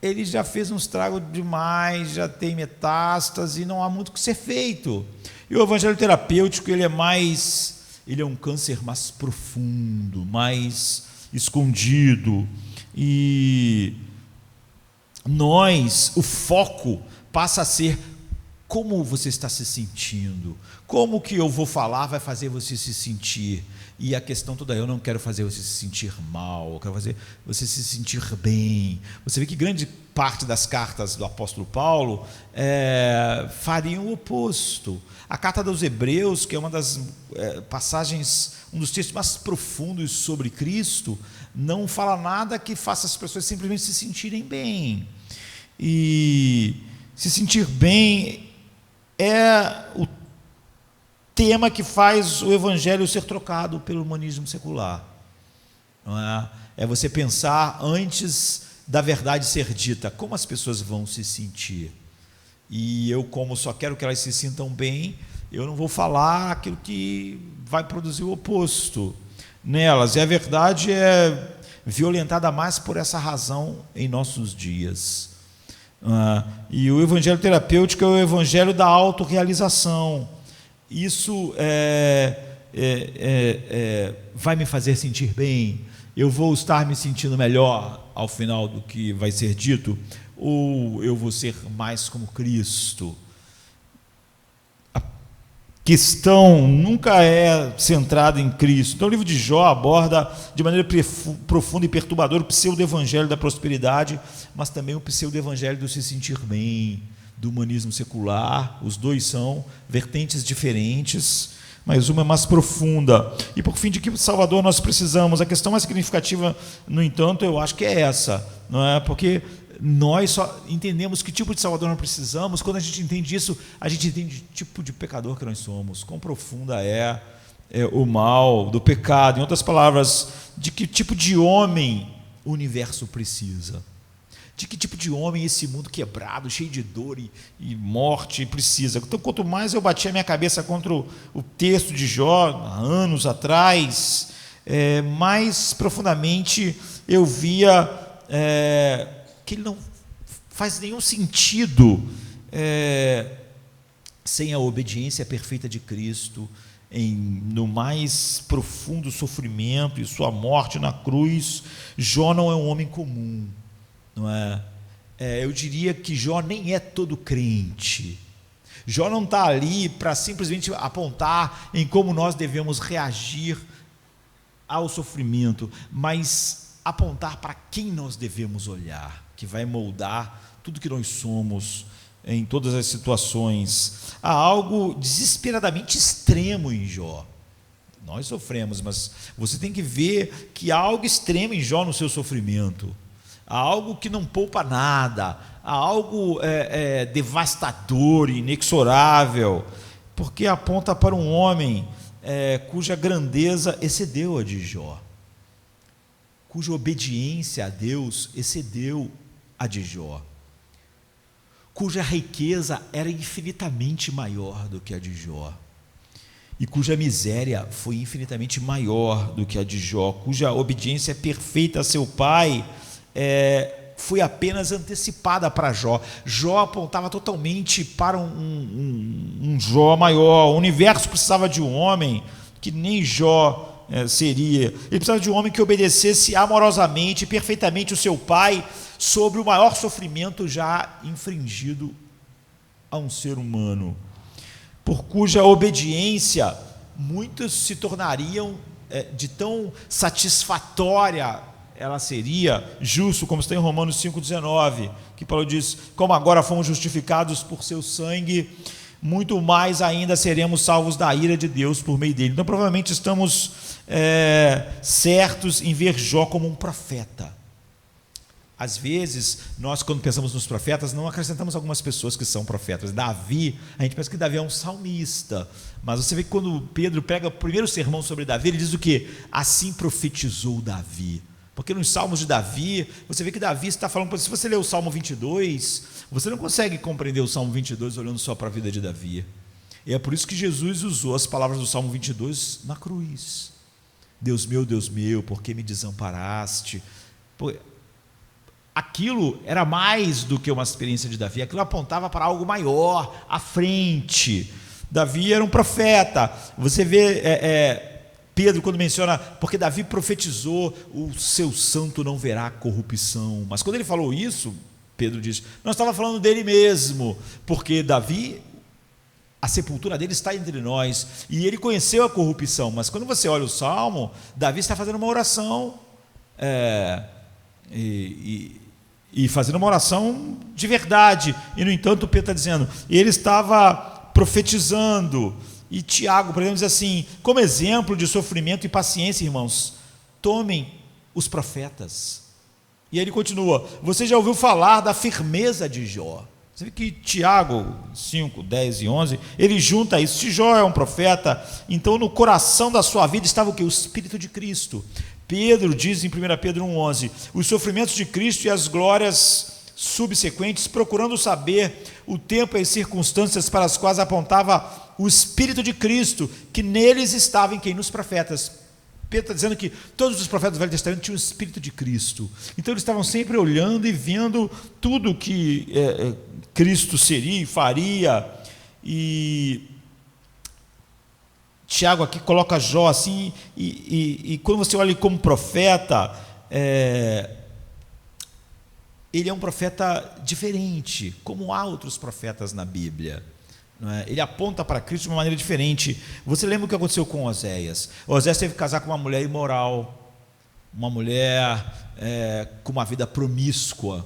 ele já fez um estrago demais, já tem metástase, e não há muito o que ser feito. E o evangelho terapêutico, ele é um câncer mais profundo, mais escondido, e o foco passa a ser como você está se sentindo, como que eu vou falar vai fazer você se sentir, e a questão toda, eu não quero fazer você se sentir mal, eu quero fazer você se sentir bem. Você vê que grande parte das cartas do apóstolo Paulo fariam o oposto. A carta dos Hebreus, que é uma das passagens, um dos textos mais profundos sobre Cristo, não fala nada que faça as pessoas simplesmente se sentirem bem, e se sentir bem é o tema que faz o evangelho ser trocado pelo humanismo secular, não é? É você pensar antes da verdade ser dita, como as pessoas vão se sentir, e eu, como só quero que elas se sintam bem, eu não vou falar aquilo que vai produzir o oposto nelas, e a verdade é violentada mais por essa razão em nossos dias. E o evangelho terapêutico é o evangelho da autorrealização. Isso vai me fazer sentir bem, eu vou estar me sentindo melhor ao final do que vai ser dito, ou eu vou ser mais como Cristo. A questão nunca é centrada em Cristo. Então o livro de Jó aborda de maneira profunda e perturbadora o pseudo-evangelho da prosperidade, mas também o pseudo-evangelho do se sentir bem, do humanismo secular. Os dois são vertentes diferentes, mas uma é mais profunda. E por fim, de que Salvador nós precisamos? A questão mais significativa, no entanto, eu acho que é essa, não é? Porque nós só entendemos que tipo de Salvador nós precisamos quando a gente entende isso, a gente entende o tipo de pecador que nós somos, quão profunda é o mal do pecado. Em outras palavras, de que tipo de homem o universo precisa. De que tipo de homem esse mundo quebrado, cheio de dor e morte precisa. Então, quanto mais eu batia a minha cabeça contra o texto de Jó, há anos atrás, mais profundamente eu via que ele não faz nenhum sentido sem a obediência perfeita de Cristo, no mais profundo sofrimento e sua morte na cruz. Jó não é um homem comum, não é? Eu diria que Jó nem é todo crente. Jó não está ali para simplesmente apontar em como nós devemos reagir ao sofrimento, mas apontar para quem nós devemos olhar, que vai moldar tudo que nós somos em todas as situações. Há algo desesperadamente extremo em Jó. Nós sofremos, mas você tem que ver que há algo extremo em Jó no seu sofrimento. Há algo que não poupa nada, há algo devastador, inexorável, porque aponta para um homem cuja grandeza excedeu a de Jó, cuja obediência a Deus excedeu a de Jó, cuja riqueza era infinitamente maior do que a de Jó, e cuja miséria foi infinitamente maior do que a de Jó, cuja obediência perfeita a seu pai foi apenas antecipada para Jó. Jó apontava totalmente para um Jó maior. O universo precisava de um homem que nem Jó seria. Ele precisava de um homem que obedecesse amorosamente e perfeitamente o seu pai sobre o maior sofrimento já infringido a um ser humano, por cuja obediência muitos se tornariam de tão satisfatória ela seria, justo, como está em Romanos 5,19, que Paulo diz: como agora fomos justificados por seu sangue, muito mais ainda seremos salvos da ira de Deus por meio dele. Então provavelmente estamos certos em ver Jó como um profeta. Às vezes, nós quando pensamos nos profetas, não acrescentamos algumas pessoas que são profetas. Davi, a gente pensa que Davi é um salmista, mas você vê que quando Pedro pega o primeiro sermão sobre Davi, ele diz o quê? Assim profetizou Davi. Porque nos salmos de Davi, você vê que Davi está falando, se você ler o Salmo 22, você não consegue compreender o Salmo 22 olhando só para a vida de Davi. E é por isso que Jesus usou as palavras do Salmo 22 na cruz. Deus meu, por que me desamparaste? Aquilo era mais do que uma experiência de Davi, aquilo apontava para algo maior, à frente. Davi era um profeta. Você vê Pedro quando menciona, porque Davi profetizou, o seu santo não verá corrupção. Mas quando ele falou isso, Pedro diz, não estava falando dele mesmo, porque Davi, a sepultura dele está entre nós, e ele conheceu a corrupção. Mas quando você olha o Salmo, Davi está fazendo uma oração, e fazendo uma oração de verdade, e no entanto Pedro está dizendo, ele estava profetizando. E Tiago, por exemplo, diz assim, como exemplo de sofrimento e paciência, irmãos, tomem os profetas. E aí ele continua, você já ouviu falar da firmeza de Jó? Você vê que Tiago 5, 10 e 11, ele junta isso. Se Jó é um profeta, então no coração da sua vida estava o quê? O Espírito de Cristo. Pedro diz em 1 Pedro 1,11, os sofrimentos de Cristo e as glórias subsequentes, procurando saber o tempo e as circunstâncias para as quais apontava o Espírito de Cristo, que neles estava em quem? Nos profetas. Pedro está dizendo que todos os profetas do Velho Testamento tinham o Espírito de Cristo. Então eles estavam sempre olhando e vendo tudo que Cristo seria e faria. E Tiago aqui coloca Jó assim, e quando você olha ele como profeta, ele é um profeta diferente, como há outros profetas na Bíblia. Não é? Ele aponta para Cristo de uma maneira diferente. Você lembra o que aconteceu com Oséias? Oséias teve que casar com uma mulher imoral, uma mulher com uma vida promíscua,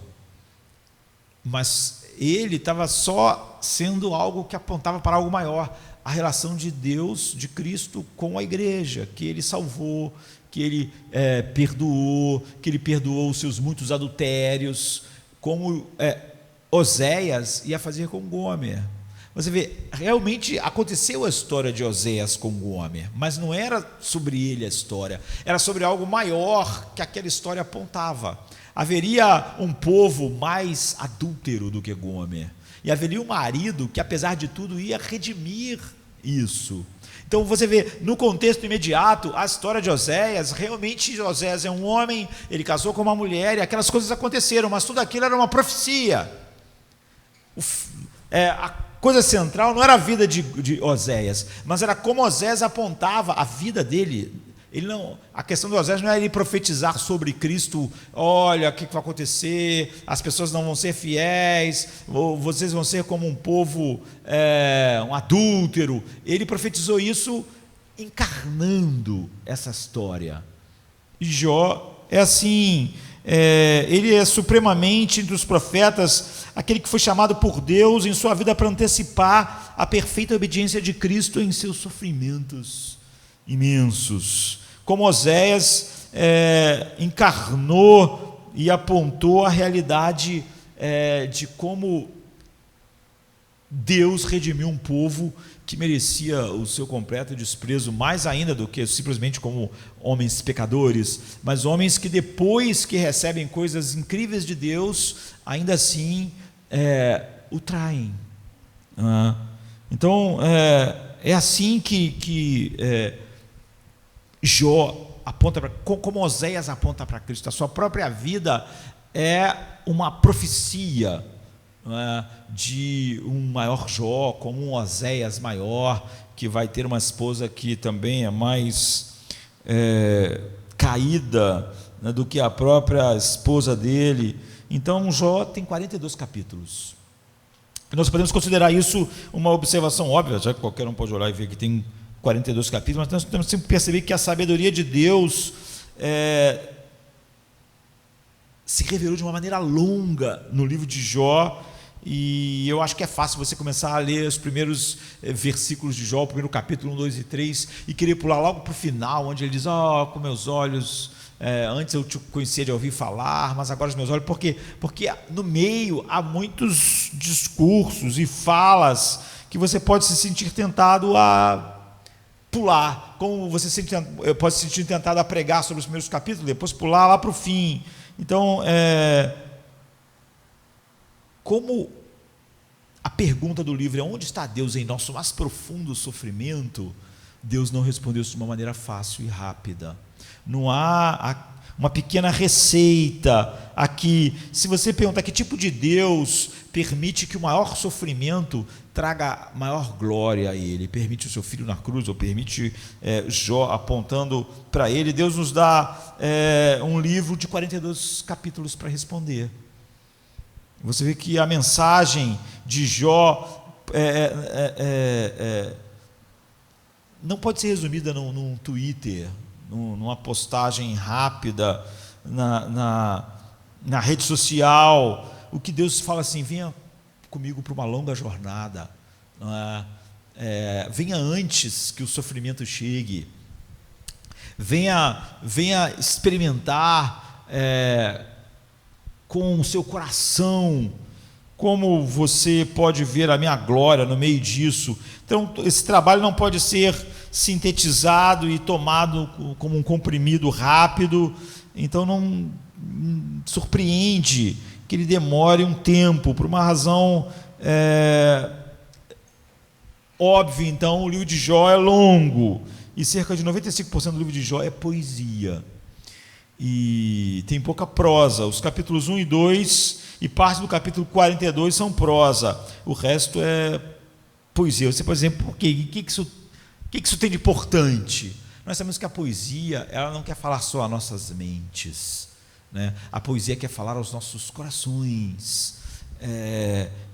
mas ele estava só sendo algo que apontava para algo maior, a relação de Deus, de Cristo com a igreja, que ele salvou, que ele perdoou, que ele perdoou os seus muitos adultérios, como Oséias ia fazer com Gomer. Você vê, realmente aconteceu a história de Oséias com Gomer, mas não era sobre ele a história, era sobre algo maior que aquela história apontava. Haveria um povo mais adúltero do que Gomer, e haveria um marido que, apesar de tudo, ia redimir isso. Então você vê, no contexto imediato, a história de Oséias, realmente Oséias é um homem, ele casou com uma mulher, e aquelas coisas aconteceram, mas tudo aquilo era uma profecia. A coisa central não era a vida de Oséias, mas era como Oséias apontava a vida dele. A questão de Oséias não é ele profetizar sobre Cristo, olha o que vai acontecer, as pessoas não vão ser fiéis, ou vocês vão ser como um povo, um adúltero. Ele profetizou isso encarnando essa história. E Jó é assim, ele é supremamente entre os profetas, aquele que foi chamado por Deus em sua vida para antecipar a perfeita obediência de Cristo em seus sofrimentos imensos. Como Oséias encarnou e apontou a realidade de como Deus redimiu um povo que merecia o seu completo desprezo, mais ainda do que simplesmente como homens pecadores, mas homens que depois que recebem coisas incríveis de Deus, ainda assim o traem. Então é assim que Jó aponta para, como Oséias aponta para Cristo. A sua própria vida é uma profecia, não é, de um maior Jó, como um Oséias maior, que vai ter uma esposa que também é mais caída, né, do que a própria esposa dele. Então Jó tem 42 capítulos. Nós podemos considerar isso uma observação óbvia, já que qualquer um pode olhar e ver que tem 42 capítulos, mas nós temos que perceber que a sabedoria de Deus se revelou de uma maneira longa no livro de Jó, e eu acho que é fácil você começar a ler os primeiros versículos de Jó, o primeiro capítulo 1, 2 e 3, e querer pular logo para o final, onde ele diz: com meus olhos, antes eu te conhecia de ouvir falar, mas agora os meus olhos, porque no meio há muitos discursos e falas que você pode se sentir tentado a pular, como você pode se sentir tentado a pregar sobre os primeiros capítulos, depois pular lá para o fim. Então, como a pergunta do livro é: onde está Deus em nosso mais profundo sofrimento? Deus não respondeu isso de uma maneira fácil e rápida. Não há uma pequena receita aqui. Se você perguntar que tipo de Deus permite que o maior sofrimento traga maior glória a ele, permite o seu filho na cruz, ou permite Jó apontando para ele, Deus nos dá um livro de 42 capítulos para responder. Você vê que a mensagem de Jó não pode ser resumida num Twitter, numa postagem rápida na rede social. O que Deus fala assim: venha comigo para uma longa jornada, venha antes que o sofrimento chegue, venha experimentar com o seu coração como você pode ver a minha glória no meio disso. Então, esse trabalho não pode ser sintetizado e tomado como um comprimido rápido. Então, não surpreende que ele demore um tempo, por uma razão óbvia. Então, o livro de Jó é longo, e cerca de 95% do livro de Jó é poesia, e tem pouca prosa. Os capítulos 1 e 2 e parte do capítulo 42 são prosa, o resto é poesia. Você pode dizer: por quê? O que isso tem de importante? Nós sabemos que a poesia, ela não quer falar só às nossas mentes, né? A poesia quer falar aos nossos corações,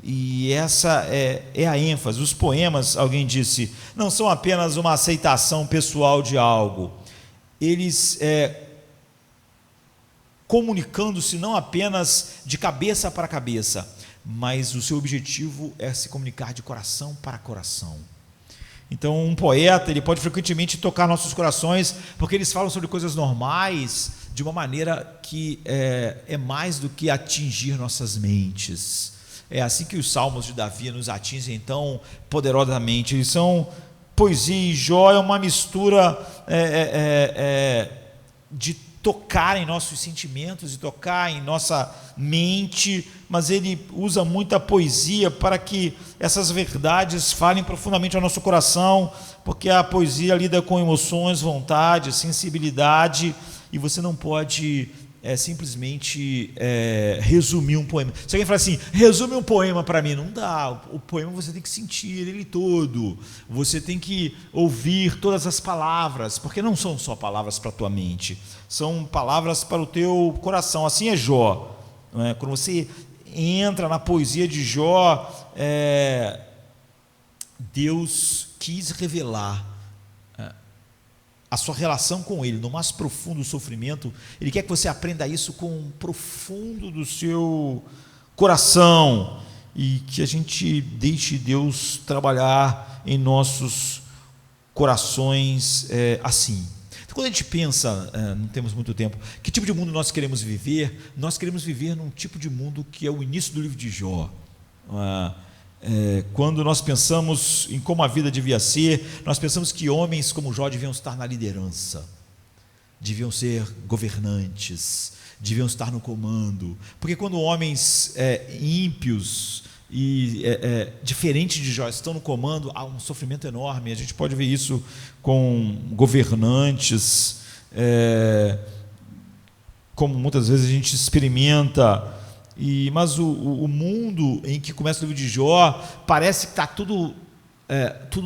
e essa é a ênfase. Os poemas, alguém disse, não são apenas uma aceitação pessoal de algo, eles comunicando-se não apenas de cabeça para cabeça, mas o seu objetivo é se comunicar de coração para coração. Então, um poeta, ele pode frequentemente tocar nossos corações, porque eles falam sobre coisas normais de uma maneira que é mais do que atingir nossas mentes. É assim que os salmos de Davi nos atingem tão poderosamente. Eles são poesia, e Jó é uma mistura de tocar em nossos sentimentos e tocar em nossa mente, mas ele usa muita poesia para que essas verdades falem profundamente ao nosso coração, porque a poesia lida com emoções, vontade, sensibilidade, e você não pode simplesmente resumir um poema. Se alguém fala assim: resume um poema para mim, não dá. O poema você tem que sentir ele todo, você tem que ouvir todas as palavras, porque não são só palavras para a tua mente, são palavras para o teu coração. Assim é Jó, não é? Quando você entra na poesia de Jó, Deus quis revelar a sua relação com Ele no mais profundo sofrimento. Ele quer que você aprenda isso com o profundo do seu coração, e que a gente deixe Deus trabalhar em nossos corações assim. Então, quando a gente pensa, não temos muito tempo, que tipo de mundo nós queremos viver? Nós queremos viver num tipo de mundo que é o início do livro de Jó. Quando nós pensamos em como a vida devia ser, nós pensamos que homens como Jó deviam estar na liderança, deviam ser governantes, deviam estar no comando, porque quando homens ímpios e diferentes de Jó estão no comando, há um sofrimento enorme. A gente pode ver isso com governantes, como muitas vezes a gente experimenta Mas o mundo em que começa o livro de Jó parece que está tudo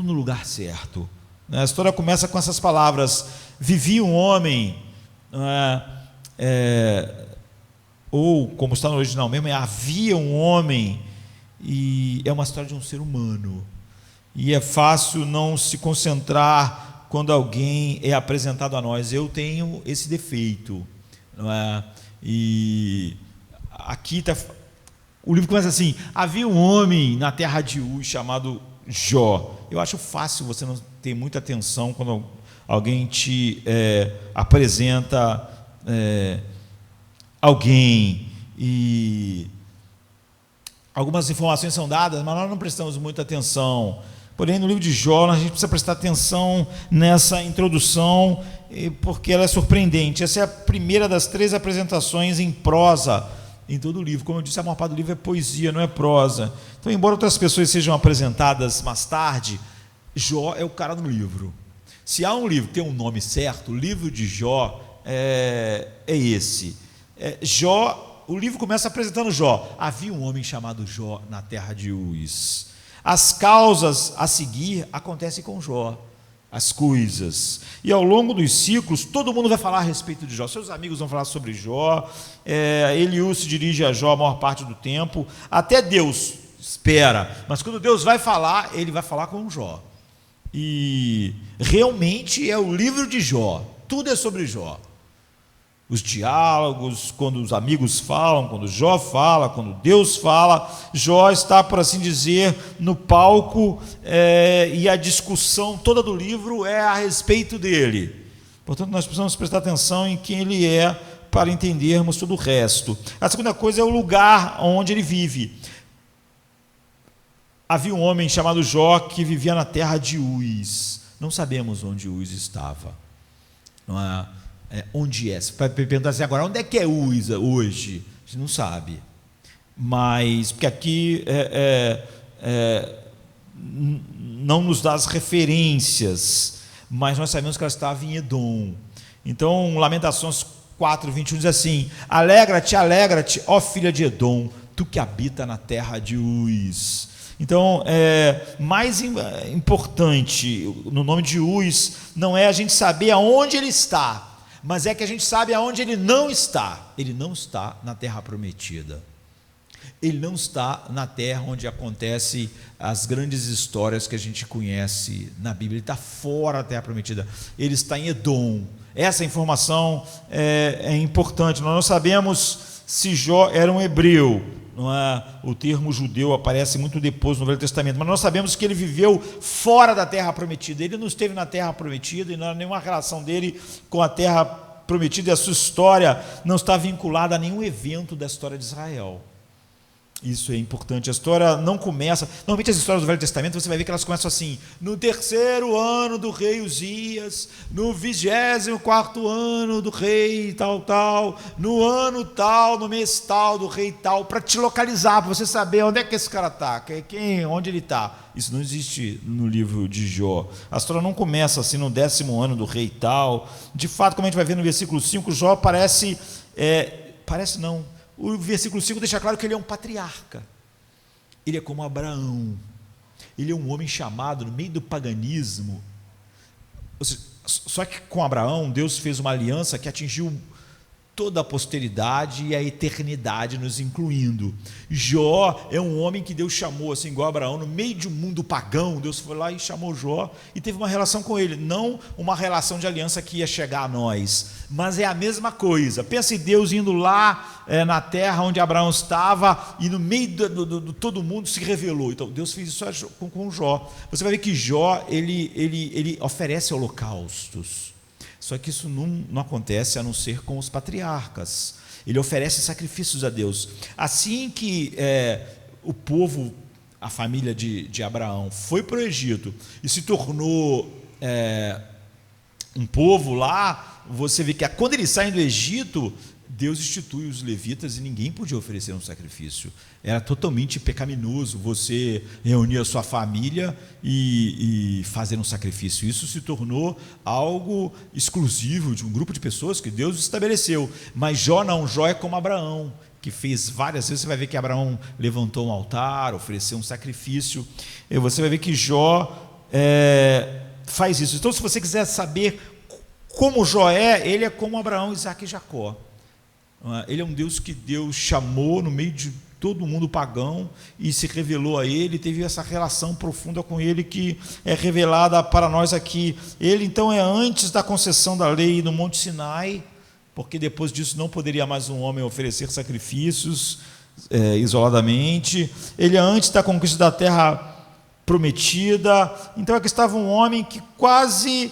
no lugar certo, né? A história começa com essas palavras: vivia um homem, ou como está no original mesmo, havia um homem, e é uma história de um ser humano, e é fácil não se concentrar quando alguém é apresentado a nós. Eu tenho esse defeito, não é? E aqui o livro começa assim: havia um homem na terra de Uz chamado Jó. Eu acho fácil você não ter muita atenção quando alguém te apresenta alguém, e algumas informações são dadas, mas nós não prestamos muita atenção. Porém, no livro de Jó, a gente precisa prestar atenção nessa introdução, porque ela é surpreendente. Essa é a primeira das 3 apresentações em prosa em todo o livro. Como eu disse, a maior parte do livro é poesia, não é prosa. Então, embora outras pessoas sejam apresentadas mais tarde, Jó é o cara do livro. Se há um livro que tem um nome certo, o livro de Jó é esse. Jó, o livro começa apresentando Jó. Havia um homem chamado Jó na terra de Uz. As causas a seguir acontecem com Jó, as coisas. E ao longo dos ciclos, todo mundo vai falar a respeito de Jó. Seus amigos vão falar sobre Jó. Eliú se dirige a Jó a maior parte do tempo. Até Deus espera. Mas quando Deus vai falar, ele vai falar com Jó. E realmente é o livro de Jó. Tudo é sobre Jó. Os diálogos, quando os amigos falam, quando Jó fala, quando Deus fala, Jó está, por assim dizer, no palco, e a discussão toda do livro é a respeito dele. Portanto, nós precisamos prestar atenção em quem ele é para entendermos todo o resto. A segunda coisa é o lugar onde ele vive. Havia um homem chamado Jó que vivia na terra de Uz. Não sabemos onde Uz estava. Não é? Onde é? Você vai perguntar assim agora: onde é que é Uz hoje? A gente não sabe. Mas, porque aqui não nos dá as referências, mas nós sabemos que ela estava em Edom. Então, Lamentações 4:21 diz assim: alegra-te, ó filha de Edom, tu que habita na terra de Uz. Então, mais importante no nome de Uz não é a gente saber aonde ele está, mas é que a gente sabe aonde ele não está. Ele não está na terra prometida. Ele não está na terra onde acontecem as grandes histórias que a gente conhece na Bíblia. Ele está fora da terra prometida. Ele está em Edom. Essa informação é importante. Nós não sabemos se Jó era um hebreu. Não é? O termo judeu aparece muito depois no Velho Testamento, mas nós sabemos que ele viveu fora da terra prometida. Ele não esteve na terra prometida, e não há nenhuma relação dele com a terra prometida, e a sua história não está vinculada a nenhum evento da história de Israel. Isso é importante. A história não começa... Normalmente as histórias do Velho Testamento, você vai ver que elas começam assim: no 3º ano do rei Uzias, no 24º ano do rei tal, no ano tal, no mês tal do rei tal, para te localizar, para você saber onde é que esse cara está, onde ele está. Isso não existe no livro de Jó. A história não começa assim no 10º ano do rei tal. De fato, como a gente vai ver no versículo 5, Jó parece não. O versículo 5 deixa claro que ele é um patriarca. Ele é como Abraão. Ele é um homem chamado no meio do paganismo. Só que com Abraão, Deus fez uma aliança que atingiu toda a posteridade e a eternidade, nos incluindo. Jó é um homem que Deus chamou, assim igual Abraão, no meio de um mundo pagão. Deus foi lá e chamou Jó e teve uma relação com ele. Não uma relação de aliança que ia chegar a nós, mas é a mesma coisa. Pensa em Deus indo lá na terra onde Abraão estava, e no meio de todo mundo se revelou. Então Deus fez isso com Jó. Você vai ver que Jó ele oferece holocaustos. Só que isso não acontece a não ser com os patriarcas. Ele oferece sacrifícios a Deus. Assim que o povo, a família de Abraão, foi para o Egito e se tornou um povo lá, você vê que quando eles saem do Egito, Deus institui os levitas e ninguém podia oferecer um sacrifício. Era totalmente pecaminoso você reunir a sua família e fazer um sacrifício. Isso se tornou algo exclusivo de um grupo de pessoas que Deus estabeleceu. Mas Jó não, Jó é como Abraão. que fez várias vezes. Você vai ver que Abraão levantou um altar, ofereceu um sacrifício, e você vai ver que Jó faz isso. Então, se você quiser saber como Jó ele é como Abraão, Isaac e Jacó. Ele é um Deus que Deus chamou no meio de todo mundo pagão e se revelou a ele, teve essa relação profunda com ele que é revelada para nós aqui. Ele então é antes da concessão da lei no Monte Sinai, porque depois disso não poderia mais um homem oferecer sacrifícios isoladamente. Ele é antes da conquista da terra prometida. Então aqui estava um homem que quase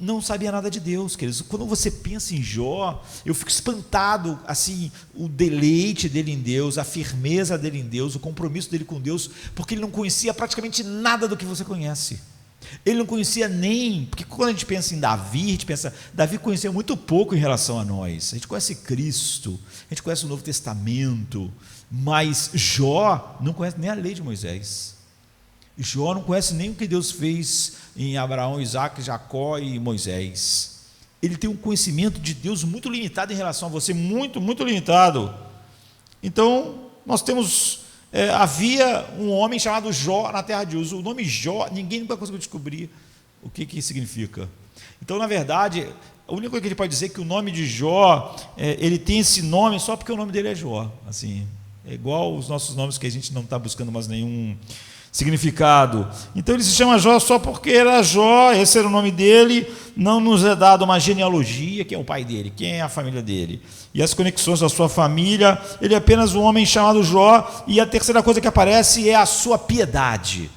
não sabia nada de Deus, queridos. Quando você pensa em Jó, eu fico espantado, assim, o deleite dele em Deus, a firmeza dele em Deus, o compromisso dele com Deus, porque ele não conhecia praticamente nada do que você conhece. Ele não conhecia nem, porque quando a gente pensa em Davi, a gente pensa, Davi conheceu muito pouco em relação a nós. A gente conhece Cristo, a gente conhece o Novo Testamento, mas Jó não conhece nem a lei de Moisés. Jó não conhece nem o que Deus fez em Abraão, Isaac, Jacó e Moisés. Ele tem um conhecimento de Deus muito limitado em relação a você, muito, muito limitado. Então, nós temos, havia um homem chamado Jó na terra de Uz. O nome Jó, ninguém nunca conseguiu descobrir o que significa. Então, na verdade, a única coisa que a gente pode dizer é que o nome de Jó, ele tem esse nome só porque o nome dele é Jó. Assim, é igual os nossos nomes que a gente não está buscando mais nenhum significado. Então ele se chama Jó só porque era Jó, esse era o nome dele. Não nos é dado uma genealogia, quem é o pai dele, quem é a família dele, e as conexões da sua família. Ele é apenas um homem chamado Jó, e a terceira coisa que aparece é a sua piedade.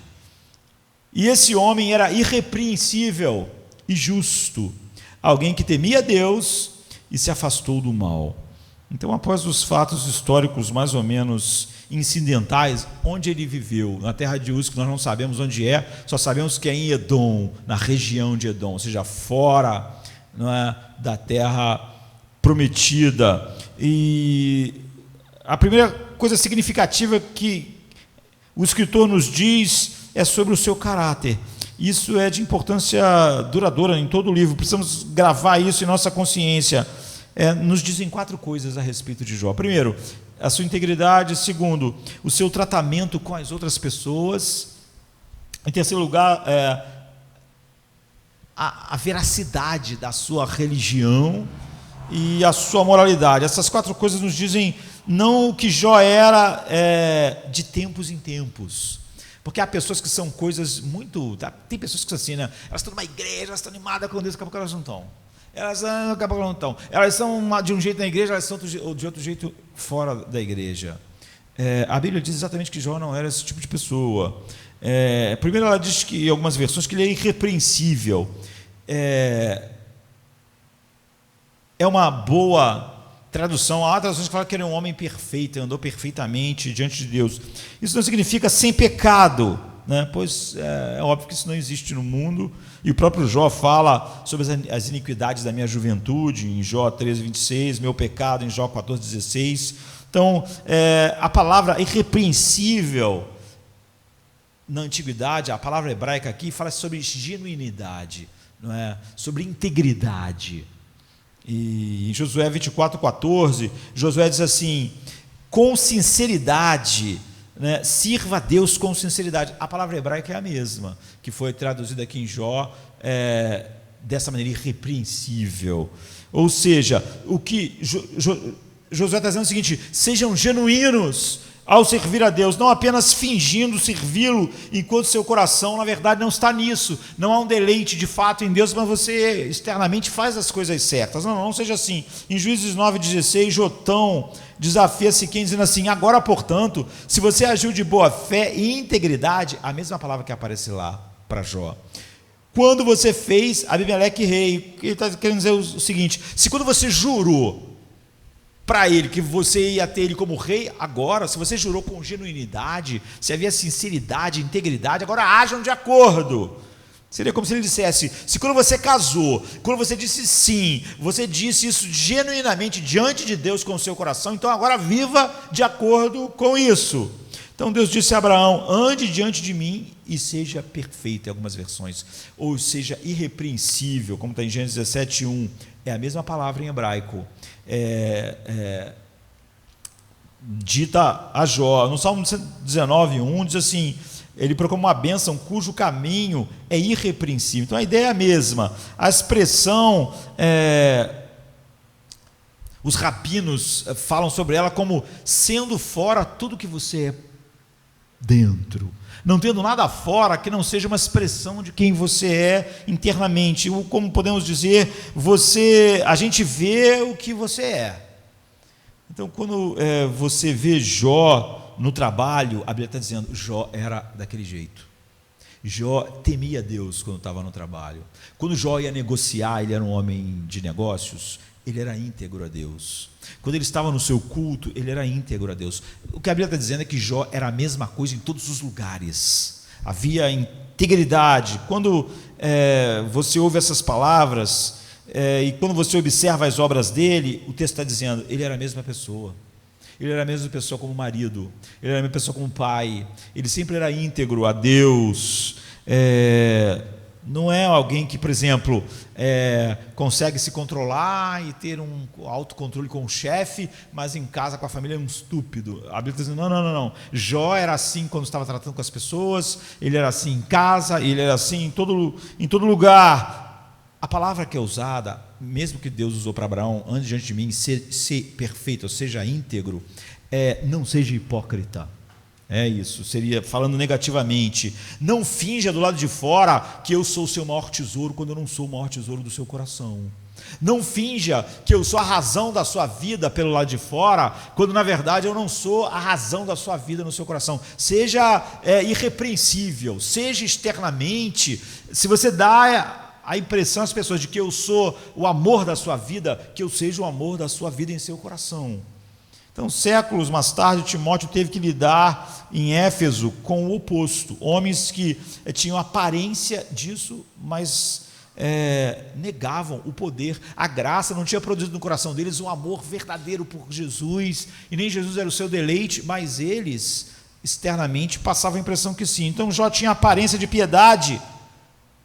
E esse homem era irrepreensível e justo, alguém que temia Deus e se afastou do mal. Então, após os fatos históricos mais ou menos incidentais, onde ele viveu, na terra de Uz, que nós não sabemos onde é, só sabemos que é em Edom, na região de Edom, ou seja, fora, não é, da terra prometida. E a primeira coisa significativa que o escritor nos diz é sobre o seu caráter. Isso é de importância duradoura em todo o livro, precisamos gravar isso em nossa consciência. Nos dizem 4 coisas a respeito de Jó. Primeiro, a sua integridade. Segundo, o seu tratamento com as outras pessoas. Em terceiro lugar, a veracidade da sua religião e a sua moralidade. Essas 4 coisas nos dizem não o que Jó era de tempos em tempos. Porque há pessoas que são coisas muito... Tem pessoas que são assim, né? Elas estão numa igreja, elas estão animadas com Deus, daqui a pouco elas não estão. Elas são de um jeito na igreja, elas são de outro jeito fora da igreja. A Bíblia diz exatamente que Jó não era esse tipo de pessoa. Primeiro ela diz que, em algumas versões, que ele é irrepreensível. É uma boa tradução. Há traduções que falam que ele é um homem perfeito, andou perfeitamente diante de Deus. Isso não significa sem pecado, né? Pois é óbvio que isso não existe no mundo. E o próprio Jó fala sobre as iniquidades da minha juventude, em Jó 13:26, meu pecado, em Jó 14:16. Então, a palavra irrepreensível, na antiguidade, a palavra hebraica aqui fala sobre genuinidade, não é? Sobre integridade. E em Josué 24:14, Josué diz assim: com sinceridade, né, sirva a Deus com sinceridade. A palavra hebraica é a mesma, que foi traduzida aqui em Jó, dessa maneira, irrepreensível. Ou seja, o que Josué está dizendo é o seguinte: sejam genuínos ao servir a Deus, não apenas fingindo servi-lo, enquanto seu coração, na verdade, não está nisso. Não há um deleite de fato em Deus, mas você externamente faz as coisas certas. Não seja assim. Em Juízes 9:16, Jotão desafia Siquém dizendo assim: agora, portanto, se você agiu de boa fé e integridade, a mesma palavra que aparece lá para Jó, quando você fez Abimeleque rei, ele está querendo dizer o seguinte: se quando você jurou para ele que você ia ter ele como rei, agora, se você jurou com genuinidade, se havia sinceridade, integridade, agora ajam de acordo. Seria como se ele dissesse: se quando você casou, quando você disse sim, você disse isso genuinamente diante de Deus com o seu coração, então agora viva de acordo com isso. Então Deus disse a Abraão: ande diante de mim e seja perfeito, em algumas versões, ou seja irrepreensível, como está em Gênesis 17:1, é a mesma palavra em hebraico. dita a Jó. No Salmo 19:1 diz assim: ele proclama uma bênção cujo caminho é irrepreensível. Então a ideia é a mesma. A expressão, os rabinos falam sobre ela como sendo fora tudo que você é dentro, não tendo nada fora que não seja uma expressão de quem você é internamente. Como podemos dizer, a gente vê o que você é. Então, quando você vê Jó no trabalho, a Bíblia está dizendo, Jó era daquele jeito. Jó temia Deus quando estava no trabalho. Quando Jó ia negociar, ele era um homem de negócios, ele era íntegro a Deus. Quando ele estava no seu culto, ele era íntegro a Deus. O que a Bíblia está dizendo é que Jó era a mesma coisa em todos os lugares. Havia integridade. Quando você ouve essas palavras, e quando você observa as obras dele, o texto está dizendo, ele era a mesma pessoa. Ele era a mesma pessoa como marido, ele era a mesma pessoa como pai, ele sempre era íntegro a Deus. Não é alguém que, por exemplo, consegue se controlar e ter um autocontrole com o chefe, mas em casa com a família é um estúpido. A Bíblia está dizendo, não. Jó era assim quando estava tratando com as pessoas, ele era assim em casa, ele era assim em todo lugar. A palavra que é usada, mesmo que Deus usou para Abraão, ande diante de mim, ser perfeito, ou seja, íntegro, não seja hipócrita. É isso, seria falando negativamente. Não finja do lado de fora que eu sou o seu maior tesouro, quando eu não sou o maior tesouro do seu coração. Não finja que eu sou a razão da sua vida pelo lado de fora, quando na verdade eu não sou a razão da sua vida no seu coração. Seja irrepreensível, seja externamente. Se você dá a impressão às pessoas de que eu sou o amor da sua vida, que eu seja o amor da sua vida em seu coração. Então, séculos mais tarde, Timóteo teve que lidar em Éfeso com o oposto. Homens que tinham aparência disso, mas negavam o poder. A graça não tinha produzido no coração deles um amor verdadeiro por Jesus, e nem Jesus era o seu deleite, mas eles, externamente, passavam a impressão que sim. Então, Jó tinha aparência de piedade,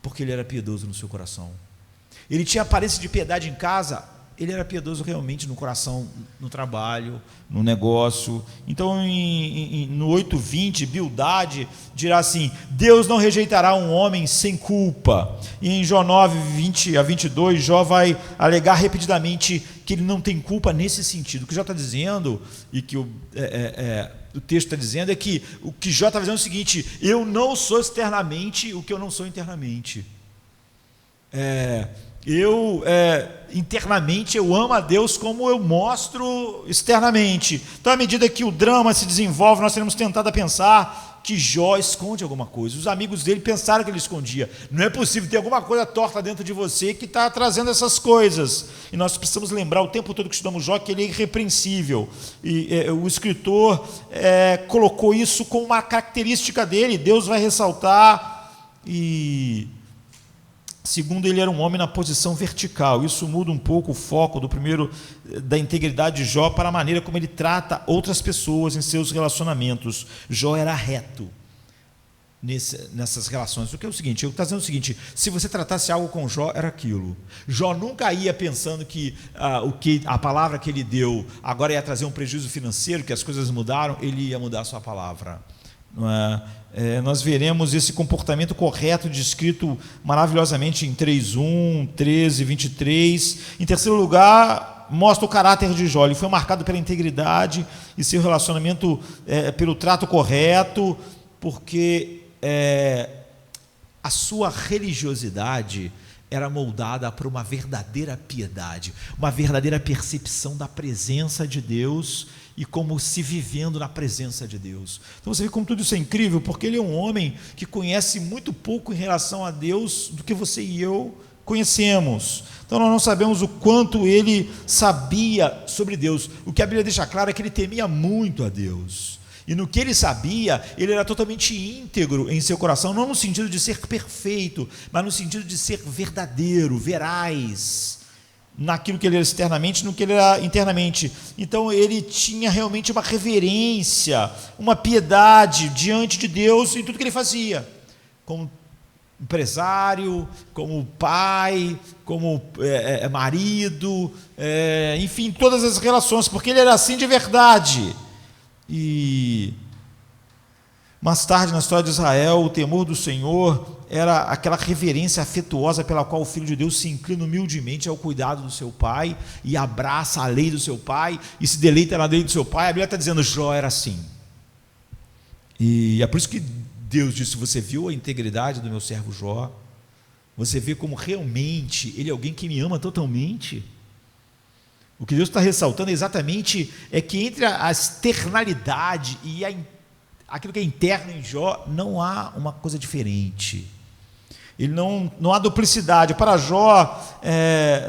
porque ele era piedoso no seu coração. Ele tinha aparência de piedade em casa, ele era piedoso realmente no coração, no trabalho, no negócio. Então, no 8:20, Bildade dirá assim: Deus não rejeitará um homem sem culpa. E em Jó 9:20-22, Jó vai alegar repetidamente que ele não tem culpa nesse sentido. O que Jó está dizendo, e que o texto está dizendo, é que o que Jó está dizendo é o seguinte: eu não sou externamente o que eu não sou internamente. Internamente eu amo a Deus como eu mostro externamente. Então, à medida que o drama se desenvolve, nós seremos tentados a pensar que Jó esconde alguma coisa. Os amigos dele pensaram que ele escondia. Não é possível ter alguma coisa torta dentro de você que está trazendo essas coisas. E nós precisamos lembrar o tempo todo que estudamos Jó que ele é irrepreensível. E o escritor colocou isso como uma característica dele. Deus vai ressaltar. E segundo, ele era um homem na posição vertical. Isso muda um pouco o foco da integridade de Jó para a maneira como ele trata outras pessoas em seus relacionamentos. Jó era reto nessas relações. O que é o seguinte, eu estou dizendo o seguinte: se você tratasse algo com Jó, era aquilo. Jó nunca ia pensando que a palavra que ele deu agora ia trazer um prejuízo financeiro, que as coisas mudaram, ele ia mudar a sua palavra. Nós veremos esse comportamento correto descrito maravilhosamente em 3:1, 13, 23. Em terceiro lugar, mostra o caráter de Jó. Ele foi marcado pela integridade e seu relacionamento pelo trato correto, porque a sua religiosidade era moldada por uma verdadeira piedade, uma verdadeira percepção da presença de Deus e como se vivendo na presença de Deus. Então você vê como tudo isso é incrível, porque ele é um homem que conhece muito pouco em relação a Deus do que você e eu conhecemos. Então nós não sabemos o quanto ele sabia sobre Deus. O que a Bíblia deixa claro é que ele temia muito a Deus. E no que ele sabia, ele era totalmente íntegro em seu coração, não no sentido de ser perfeito, mas no sentido de ser verdadeiro, veraz, naquilo que ele era externamente, no que ele era internamente. Então ele tinha realmente uma reverência, uma piedade diante de Deus em tudo que ele fazia, como empresário, como pai, como marido, enfim, todas as relações, porque ele era assim de verdade. E mais tarde, na história de Israel, o temor do Senhor era aquela reverência afetuosa pela qual o Filho de Deus se inclina humildemente ao cuidado do seu pai e abraça a lei do seu pai e se deleita na lei do seu pai. A Bíblia está dizendo, Jó era assim. E é por isso que Deus disse, você viu a integridade do meu servo Jó? Você vê como realmente ele é alguém que me ama totalmente? O que Deus está ressaltando exatamente é que entre a externalidade e aquilo que é interno em Jó, não há uma coisa diferente. Ele não há duplicidade. Para Jó,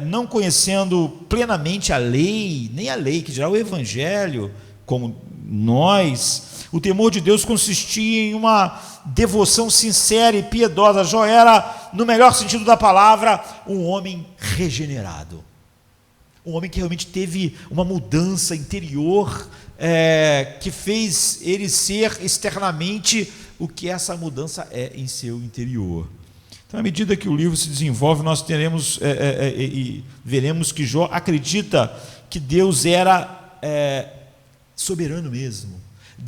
não conhecendo plenamente a lei, nem a lei, que dirá o Evangelho, como nós, o temor de Deus consistia em uma devoção sincera e piedosa. Jó era, no melhor sentido da palavra, um homem regenerado. Um homem que realmente teve uma mudança interior, que fez ele ser externamente o que essa mudança é em seu interior. Então, à medida que o livro se desenvolve, nós teremos e veremos que Jó acredita que Deus era soberano mesmo.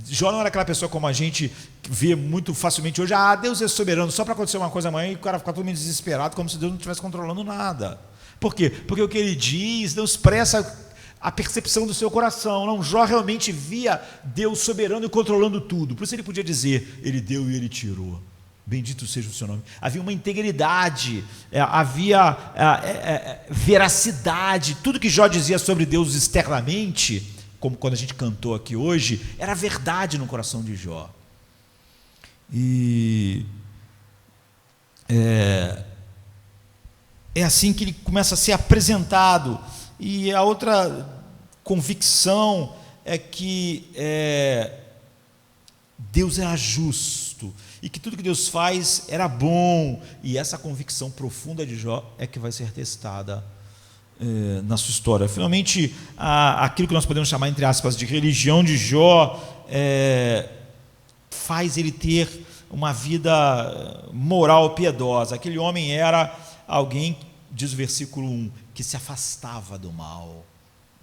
Jó não era aquela pessoa como a gente vê muito facilmente hoje, Deus é soberano, só para acontecer uma coisa amanhã e o cara fica todo mundo desesperado, como se Deus não estivesse controlando nada. Por quê? Porque o que ele diz não expressa a percepção do seu coração. Não, Jó realmente via Deus soberano e controlando tudo. Por isso ele podia dizer, ele deu e ele tirou. Bendito seja o seu nome. Havia uma integridade, havia veracidade. Tudo que Jó dizia sobre Deus externamente, como quando a gente cantou aqui hoje, era verdade no coração de Jó. E é assim que ele começa a ser apresentado. E a outra convicção é que Deus era justo e que tudo que Deus faz era bom. E essa convicção profunda de Jó é que vai ser testada na sua história. Finalmente, aquilo que nós podemos chamar, entre aspas, de religião de Jó faz ele ter uma vida moral piedosa. Aquele homem era alguém, diz o versículo 1, que se afastava do mal,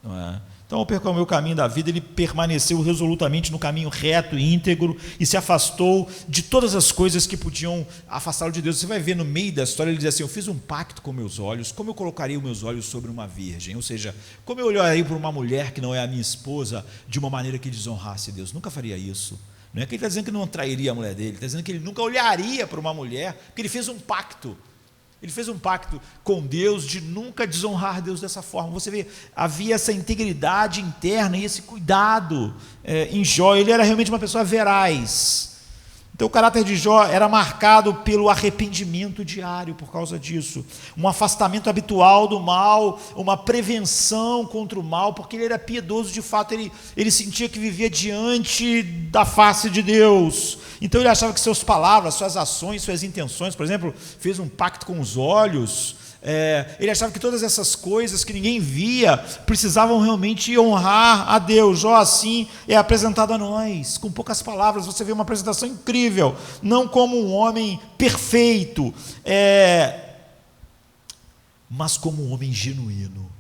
não é? Então, ao percorrer o caminho da vida, ele permaneceu resolutamente no caminho reto e íntegro e se afastou de todas as coisas que podiam afastá-lo de Deus. Você vai ver no meio da história, ele diz assim, eu fiz um pacto com meus olhos, como eu colocaria os meus olhos sobre uma virgem? Ou seja, como eu olharia para uma mulher que não é a minha esposa de uma maneira que desonrasse Deus? Nunca faria isso. Não é que ele está dizendo que não trairia a mulher dele, ele está dizendo que ele nunca olharia para uma mulher, porque ele fez um pacto. Ele fez um pacto com Deus de nunca desonrar Deus dessa forma. Você vê, havia essa integridade interna e esse cuidado em Jó. Ele era realmente uma pessoa veraz. Então o caráter de Jó era marcado pelo arrependimento diário por causa disso, um afastamento habitual do mal, uma prevenção contra o mal, porque ele era piedoso de fato, ele sentia que vivia diante da face de Deus. Então ele achava que suas palavras, suas ações, suas intenções, por exemplo, fez um pacto com os olhos, ele achava que todas essas coisas que ninguém via precisavam realmente honrar a Deus. Jó assim é apresentado a nós, com poucas palavras. Você vê uma apresentação incrível, não como um homem perfeito, mas como um homem genuíno.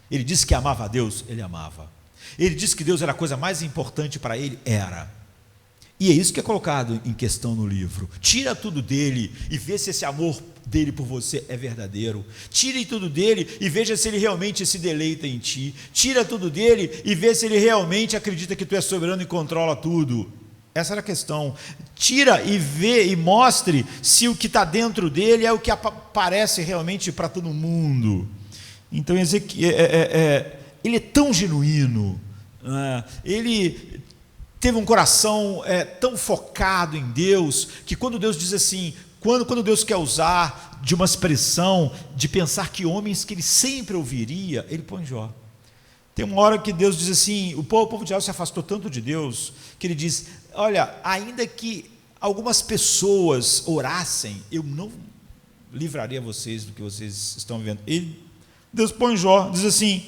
Ele disse que amava a Deus, ele amava. Ele disse que Deus era a coisa mais importante para ele, era. E é isso que é colocado em questão no livro. Tira tudo dele e vê se esse amor dele por você é verdadeiro. Tire tudo dele e veja se ele realmente se deleita em ti. Tira tudo dele e vê se ele realmente acredita que tu és soberano e controla tudo. Essa era a questão. Tira e vê e mostre se o que está dentro dele é o que aparece realmente para todo mundo. Então ele é tão genuíno, ele teve um coração tão focado em Deus, que quando Deus diz assim, quando Deus quer usar de uma expressão, de pensar que homens que ele sempre ouviria, ele põe Jó. Tem uma hora que Deus diz assim, o povo de Israel se afastou tanto de Deus, que ele diz, olha, ainda que algumas pessoas orassem, eu não livraria vocês do que vocês estão vivendo. Deus põe Jó, diz assim,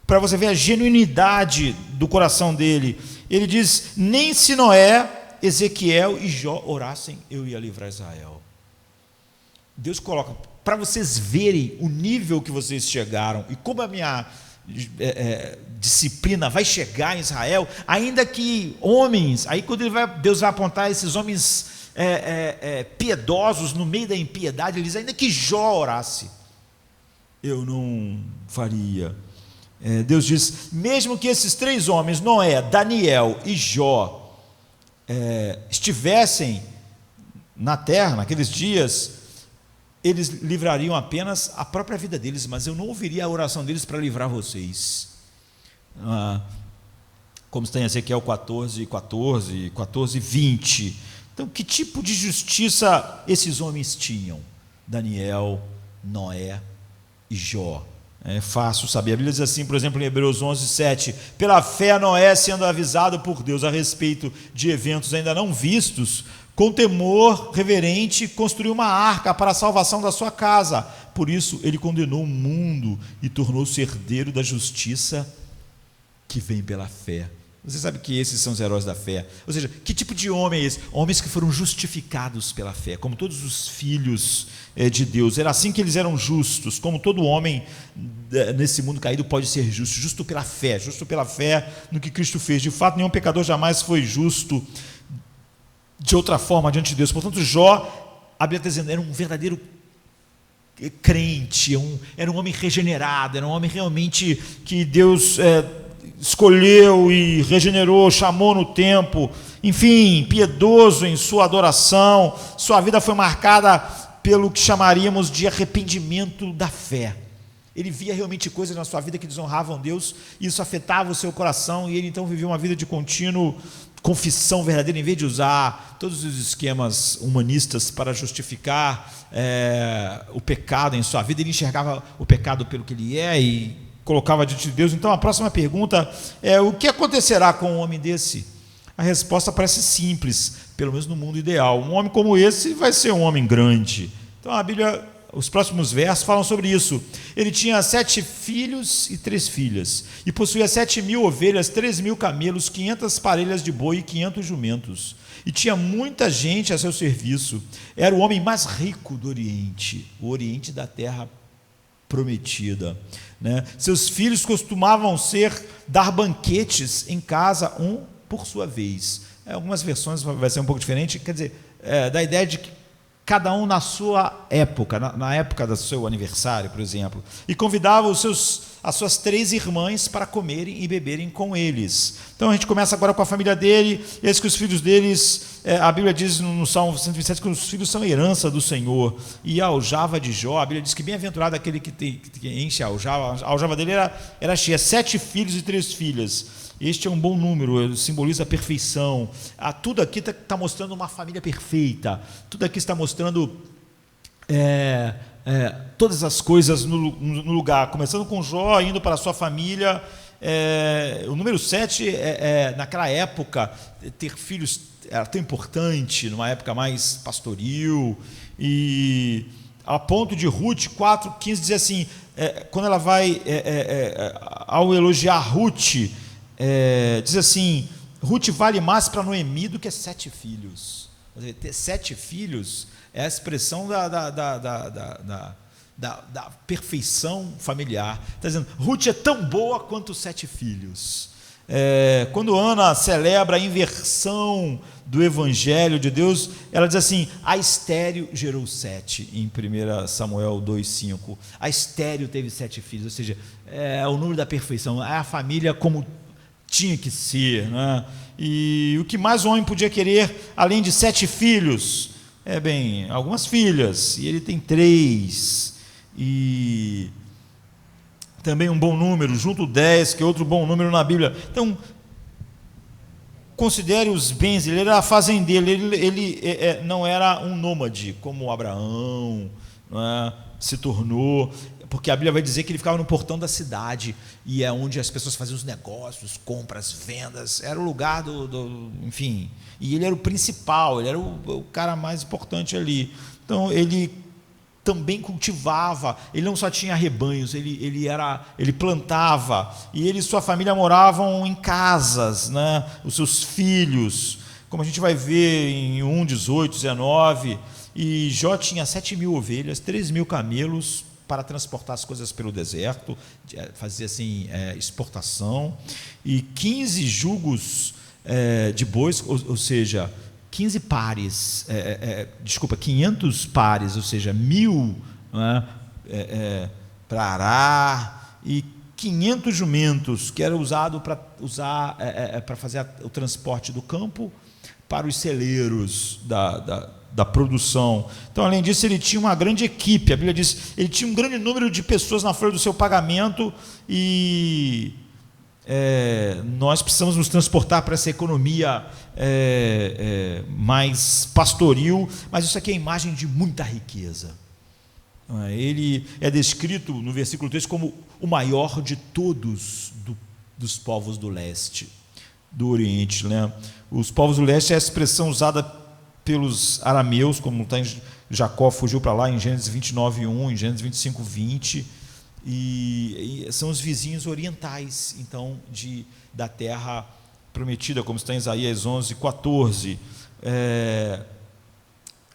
para você ver a genuinidade do coração dele, ele diz, nem se Noé, Ezequiel e Jó orassem, eu ia livrar Israel. Deus coloca, para vocês verem o nível que vocês chegaram, e como a minha disciplina vai chegar em Israel, ainda que homens, aí quando Deus vai apontar esses homens piedosos no meio da impiedade, ele diz, ainda que Jó orasse, eu não faria. Deus diz, mesmo que esses 3 homens, Noé, Daniel e Jó, estivessem na terra, naqueles dias, eles livrariam apenas a própria vida deles, mas eu não ouviria a oração deles para livrar vocês. Como está em Ezequiel 14, 14, 14, 20. Então, que tipo de justiça esses homens tinham? Daniel, Noé e Jó. É fácil saber. A Bíblia diz assim, por exemplo, em Hebreus 11, 7, pela fé Noé, sendo avisado por Deus a respeito de eventos ainda não vistos, com temor reverente, construiu uma arca para a salvação da sua casa. Por isso, ele condenou o mundo e tornou-se herdeiro da justiça que vem pela fé. Você sabe que esses são os heróis da fé. Ou seja, que tipo de homem é esse? Homens que foram justificados pela fé, como todos os filhos de Deus. Era assim que eles eram justos, como todo homem nesse mundo caído pode ser justo, justo pela fé no que Cristo fez. De fato, nenhum pecador jamais foi justo de outra forma diante de Deus. Portanto, Jó, a Bíblia está dizendo, era um verdadeiro crente, era um homem regenerado, era um homem realmente que Deus escolheu e regenerou, chamou no tempo, enfim, piedoso em sua adoração. Sua vida foi marcada pelo que chamaríamos de arrependimento da fé. Ele via realmente coisas na sua vida que desonravam Deus, e isso afetava o seu coração, e ele então vivia uma vida de contínuo confissão verdadeira, em vez de usar todos os esquemas humanistas para justificar o pecado em sua vida. Ele enxergava o pecado pelo que ele é e colocava diante de Deus. Então a próxima pergunta é: o que acontecerá com um homem desse? A resposta parece simples, pelo menos no mundo ideal. Um homem como esse vai ser um homem grande. Então a Bíblia, os próximos versos falam sobre isso. Ele tinha 7 filhos e 3 filhas, e possuía 7.000 ovelhas, 3.000 camelos, 500 parelhas de boi e 500 jumentos, e tinha muita gente a seu serviço. Era o homem mais rico do Oriente, o Oriente da terra prometida, né? Seus filhos costumavam dar banquetes em casa, um por sua vez. Algumas versões vai ser um pouco diferente, quer dizer, da ideia de que cada um na sua época, na época do seu aniversário, por exemplo, e convidava as suas 3 irmãs para comerem e beberem com eles. Então a gente começa agora com a família dele, e que os filhos deles, a Bíblia diz no Salmo 127 que os filhos são herança do Senhor, e a aljava de Jó, a Bíblia diz que bem-aventurado aquele que enche a aljava dele era cheia, 7 filhos e 3 filhas. Este é um bom número, simboliza a perfeição. Tudo aqui está mostrando uma família perfeita, tudo aqui está mostrando todas as coisas no lugar, começando com Jó, indo para a sua família. O número 7, naquela época, ter filhos era tão importante, numa época mais pastoril, e a ponto de Ruth 4,15 dizer assim, quando ela vai, ao elogiar Ruth, diz assim: Ruth vale mais para Noemi do que 7 filhos. Ter 7 filhos é a expressão da perfeição familiar. Está dizendo, Ruth é tão boa quanto 7 filhos. Quando Ana celebra a inversão do Evangelho de Deus, ela diz assim: a estéril gerou 7, em 1 Samuel 2,5. A estéril teve 7 filhos, ou seja, é o número da perfeição, é a família como tinha que ser, né? E o que mais um homem podia querer, além de 7 filhos? Algumas filhas, e ele tem 3, e também um bom número, junto 10, que é outro bom número na Bíblia. Então, considere os bens, ele era fazendeiro, ele não era um nômade, como Abraão, não é? Se tornou, porque a Bíblia vai dizer que ele ficava no portão da cidade, e é onde as pessoas faziam os negócios, compras, vendas, era o lugar enfim, e ele era o principal, ele era o cara mais importante ali. Então ele também cultivava, ele não só tinha rebanhos, ele plantava, e ele e sua família moravam em casas, né? Os seus filhos, como a gente vai ver em 1, 18, 19, e Jó tinha 7.000 ovelhas, 3.000 camelos, para transportar as coisas pelo deserto, fazia assim, exportação, e 15 jugos de bois, ou seja, 15 pares, 500 pares, ou seja, 1.000, né, para arar, e 500 jumentos, que era usado para fazer o transporte do campo para os celeiros da produção. Então, além disso, ele tinha uma grande equipe. A Bíblia diz, ele tinha um grande número de pessoas na folha do seu pagamento, e nós precisamos nos transportar para essa economia mais pastoril, mas isso aqui é a imagem de muita riqueza. Ele é descrito no versículo 3 como o maior de todos dos povos do leste, do Oriente, né? Os povos do leste é a expressão usada pelos arameus, como está em Jacó fugiu para lá em Gênesis 29:1, em Gênesis 25:20, e são os vizinhos orientais, então, da terra prometida, como está em Isaías 11:14,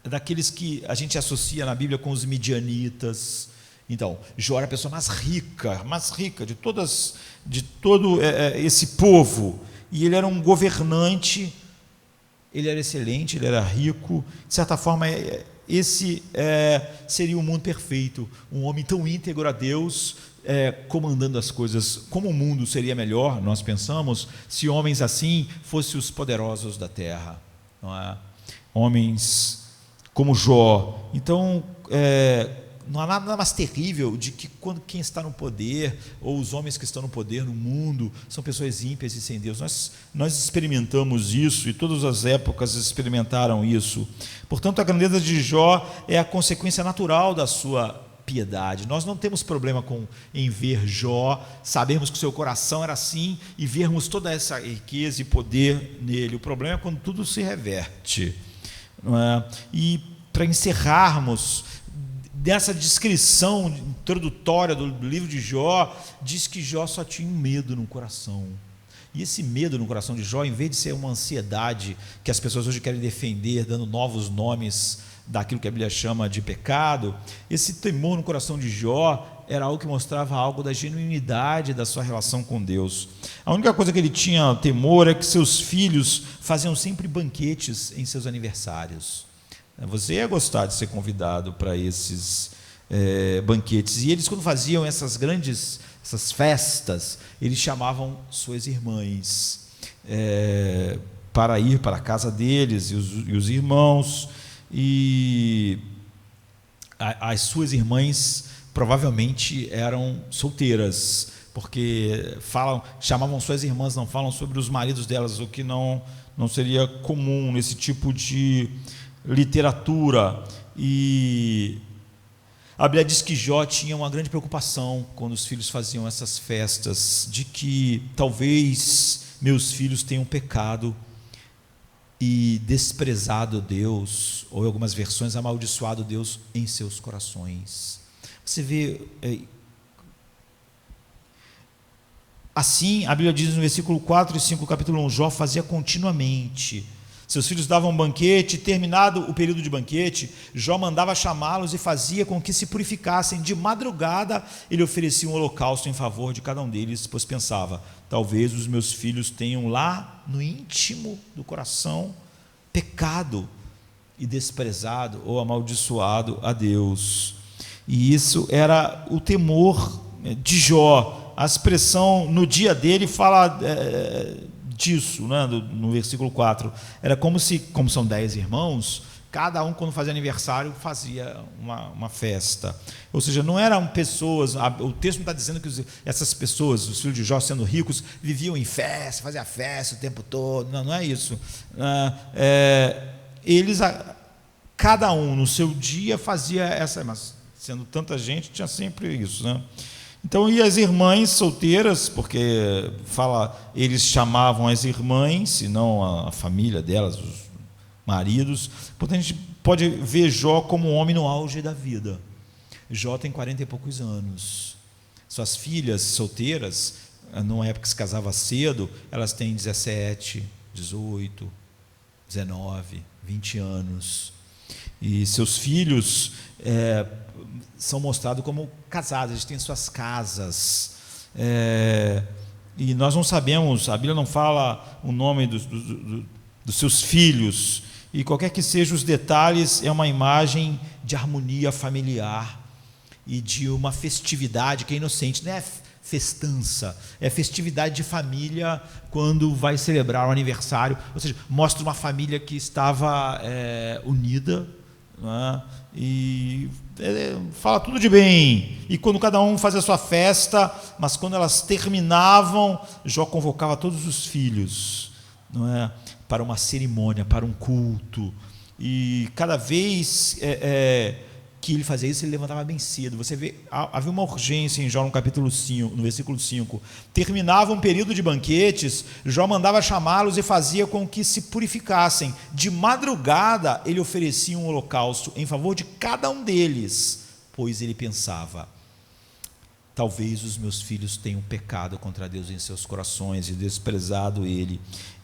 daqueles que a gente associa na Bíblia com os midianitas. Então, Jó era a pessoa mais rica de todo esse povo, e ele era um governante, ele era excelente, ele era rico, de certa forma, esse seria o mundo perfeito, um homem tão íntegro a Deus, comandando as coisas. Como o mundo seria melhor, nós pensamos, se homens assim fossem os poderosos da terra, não é? Homens como Jó. Então, não há nada mais terrível de que quando quem está no poder, ou os homens que estão no poder no mundo, são pessoas ímpias e sem Deus. Nós experimentamos isso, e todas as épocas experimentaram isso. Portanto, a grandeza de Jó é a consequência natural da sua piedade. Nós não temos problema em ver Jó, sabermos que o seu coração era assim, e vermos toda essa riqueza e poder nele. O problema é quando tudo se reverte. E para encerrarmos, dessa descrição introdutória do livro de Jó, diz que Jó só tinha um medo no coração. E esse medo no coração de Jó, em vez de ser uma ansiedade que as pessoas hoje querem defender, dando novos nomes daquilo que a Bíblia chama de pecado, esse temor no coração de Jó era algo que mostrava algo da genuinidade da sua relação com Deus. A única coisa que ele tinha temor é que seus filhos faziam sempre banquetes em seus aniversários. Você ia gostar de ser convidado para esses banquetes. E eles, quando faziam essas festas, eles chamavam suas irmãs para ir para a casa deles, e os irmãos. E as suas irmãs provavelmente eram solteiras, porque chamavam suas irmãs, não falam sobre os maridos delas, o que não seria comum nesse tipo de literatura. E a Bíblia diz que Jó tinha uma grande preocupação quando os filhos faziam essas festas, de que talvez meus filhos tenham pecado e desprezado Deus, ou em algumas versões, amaldiçoado Deus em seus corações. Você vê, assim, a Bíblia diz no versículo 4 e 5, capítulo 1, Jó fazia continuamente. Seus filhos davam um banquete, terminado o período de banquete, Jó mandava chamá-los e fazia com que se purificassem. De madrugada, ele oferecia um holocausto em favor de cada um deles, pois pensava, talvez os meus filhos tenham lá no íntimo do coração pecado e desprezado ou amaldiçoado a Deus. E isso era o temor de Jó. A expressão no dia dele fala disso, né? No versículo 4, era como são 10 irmãos, cada um, quando fazia aniversário, fazia uma festa. Ou seja, não eram pessoas, o texto não está dizendo que essas pessoas, os filhos de Jó, sendo ricos, viviam em festa, faziam festa o tempo todo. Não é isso. Eles, cada um no seu dia, fazia essa, mas sendo tanta gente, tinha sempre isso, né? Então, e as irmãs solteiras, porque eles chamavam as irmãs, e não a família delas, os maridos. Portanto, a gente pode ver Jó como um homem no auge da vida. Jó tem 40 e poucos anos. Suas filhas solteiras, numa época que se casava cedo, elas têm 17, 18, 19, 20 anos. E seus filhos são mostrados como casados, eles têm suas casas. E nós não sabemos, a Bíblia não fala o nome dos seus filhos, e qualquer que sejam os detalhes, é uma imagem de harmonia familiar e de uma festividade que é inocente, não é festança, é festividade de família quando vai celebrar o aniversário, ou seja, mostra uma família que estava unida, né? E fala tudo de bem, e quando cada um fazia a sua festa, mas quando elas terminavam, Jó convocava todos os filhos, não é? Para uma cerimônia, para um culto, e cada vez que ele fazia isso, ele levantava bem cedo. Você vê, havia uma urgência em Jó no capítulo 5, no versículo 5. Terminava um período de banquetes, Jó mandava chamá-los e fazia com que se purificassem. De madrugada, ele oferecia um holocausto em favor de cada um deles, pois ele pensava: talvez os meus filhos tenham pecado contra Deus em seus corações e desprezado ele.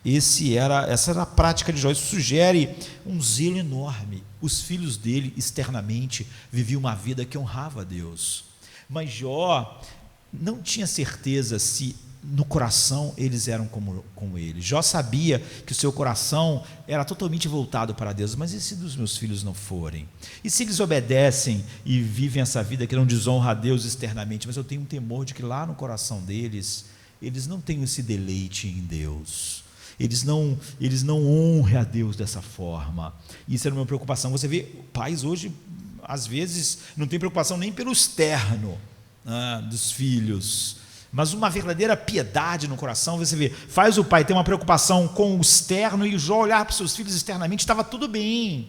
Essa era a prática de Jó. Isso sugere um zelo enorme. Os filhos dele, externamente, viviam uma vida que honrava a Deus. Mas Jó não tinha certeza se no coração eles eram como ele. Jó sabia que o seu coração era totalmente voltado para Deus. Mas e se dos meus filhos não forem? E se eles obedecem e vivem essa vida que não desonra a Deus externamente? Mas eu tenho um temor de que lá no coração deles, eles não tenham esse deleite em Deus. Eles não honram a Deus dessa forma. Isso era uma preocupação. Você vê, pais hoje, às vezes, não tem preocupação nem pelo externo dos filhos, mas uma verdadeira piedade no coração. Você vê, faz o pai ter uma preocupação com o externo, e Jó olhar para os seus filhos externamente, estava tudo bem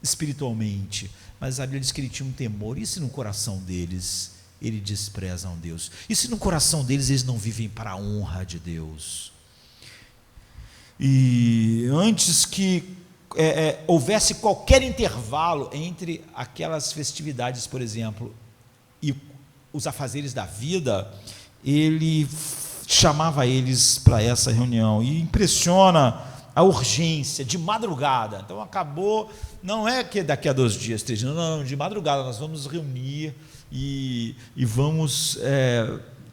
espiritualmente, mas a Bíblia diz que ele tinha um temor. E se no coração deles eles desprezam Deus? E se no coração deles eles não vivem para a honra de Deus? E antes que houvesse qualquer intervalo entre aquelas festividades, por exemplo, e os afazeres da vida, ele chamava eles para essa reunião. E impressiona a urgência, de madrugada. Então acabou, não é que daqui a 2 dias, 3 dias, não, de madrugada nós vamos reunir e vamos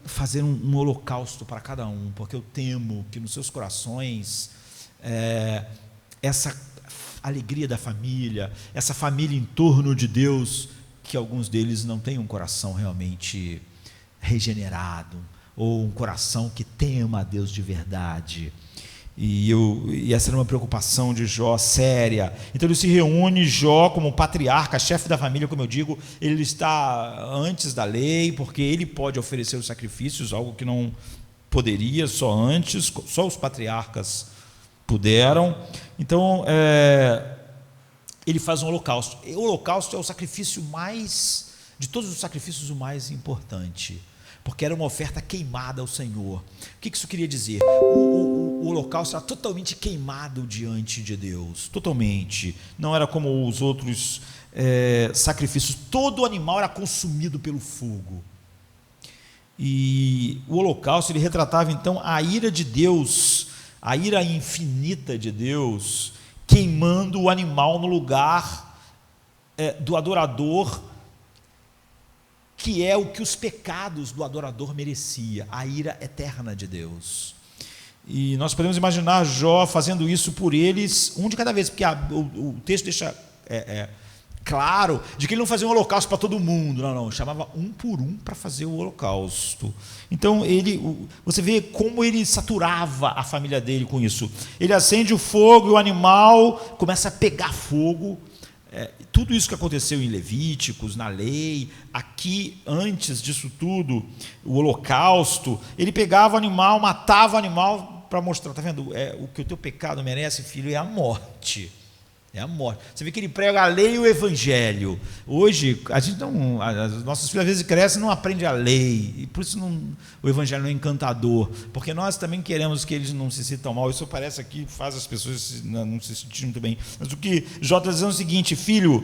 fazer um holocausto para cada um, porque eu temo que nos seus corações essa alegria da família, essa família em torno de Deus, que alguns deles não têm um coração realmente regenerado, ou um coração que tema a Deus de verdade. E essa era uma preocupação de Jó séria. Então ele se reúne, Jó como patriarca, chefe da família, como eu digo, ele está antes da lei, porque ele pode oferecer os sacrifícios, algo que não poderia só antes, só os patriarcas puderam. Então ele faz um holocausto. O holocausto é o sacrifício de todos os sacrifícios, o mais importante, porque era uma oferta queimada ao Senhor. O que isso queria dizer? O holocausto era totalmente queimado diante de Deus, totalmente. Não era como os outros sacrifícios. Todo animal era consumido pelo fogo. E o holocausto, ele retratava então a ira de Deus, a ira infinita de Deus, queimando o animal no lugar do adorador, que é o que os pecados do adorador merecia, a ira eterna de Deus. E nós podemos imaginar Jó fazendo isso por eles, um de cada vez, porque o texto deixa claro de que ele não fazia um holocausto para todo mundo, não, chamava um por um para fazer o holocausto. Então você vê como ele saturava a família dele com isso. Ele acende o fogo e o animal começa a pegar fogo. Tudo isso que aconteceu em Levíticos, na lei, aqui antes disso tudo, o holocausto, ele pegava o animal, matava o animal para mostrar, está vendo? O que o teu pecado merece, filho, é a morte. É a morte. Você vê que ele prega a lei e o evangelho. Hoje, os nossos filhos às vezes crescem e não aprendem a lei, e por isso o evangelho não é encantador, porque nós também queremos que eles não se sintam mal. Isso parece que faz as pessoas não se sentirem muito bem. Mas o que Jó está dizendo é o seguinte: filho,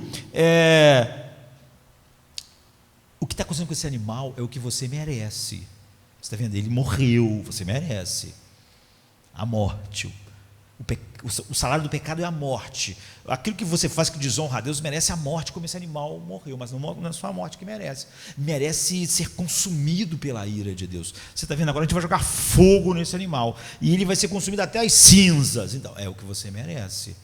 o que está acontecendo com esse animal é o que você merece. Você está vendo? Ele morreu, você merece a morte. o salário do pecado é a morte. Aquilo que você faz que desonra a Deus merece a morte, como esse animal morreu, mas não é só a morte que merece ser consumido pela ira de Deus. Você está vendo agora, a gente vai jogar fogo nesse animal, e ele vai ser consumido até as cinzas. Então, é o que você merece.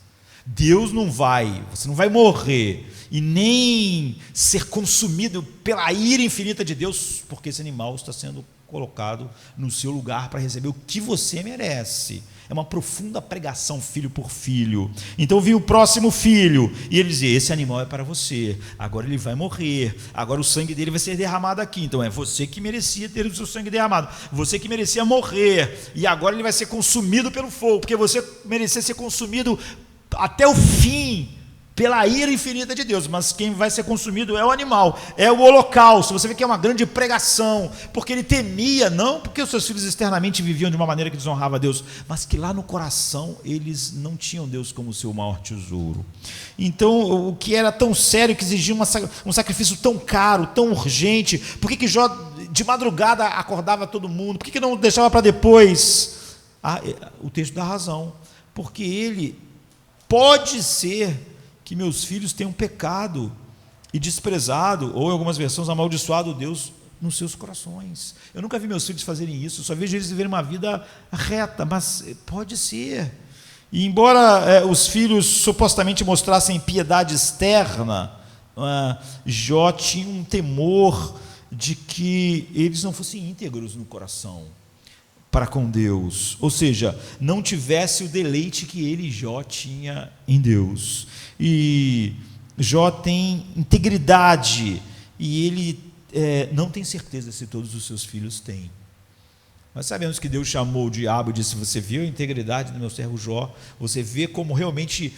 Você não vai morrer e nem ser consumido pela ira infinita de Deus, porque esse animal está sendo colocado no seu lugar para receber o que você merece. É uma profunda pregação, filho por filho. Então vi o próximo filho, e ele dizia: esse animal é para você, agora ele vai morrer, agora o sangue dele vai ser derramado aqui. Então é você que merecia ter o seu sangue derramado, você que merecia morrer, e agora ele vai ser consumido pelo fogo, porque você merecia ser consumido até o fim pela ira infinita de Deus, mas quem vai ser consumido é o animal, é o holocausto. Você vê que é uma grande pregação, porque ele temia, não porque os seus filhos externamente viviam de uma maneira que desonrava a Deus, mas que lá no coração eles não tinham Deus como seu maior tesouro. Então, o que era tão sério, que exigia um sacrifício tão caro, tão urgente, por que Jó de madrugada acordava todo mundo? Por que não deixava para depois? O texto dá razão, porque ele pode ser que meus filhos tenham pecado e desprezado, ou em algumas versões, amaldiçoado Deus nos seus corações. Eu nunca vi meus filhos fazerem isso, só vejo eles viverem uma vida reta, mas pode ser. E embora os filhos supostamente mostrassem piedade externa, Jó tinha um temor de que eles não fossem íntegros no coração para com Deus, ou seja, não tivesse o deleite que ele, Jó, tinha em Deus. E Jó tem integridade, e ele não tem certeza se todos os seus filhos têm. Nós sabemos que Deus chamou o diabo e disse: você viu a integridade do meu servo Jó, você vê como realmente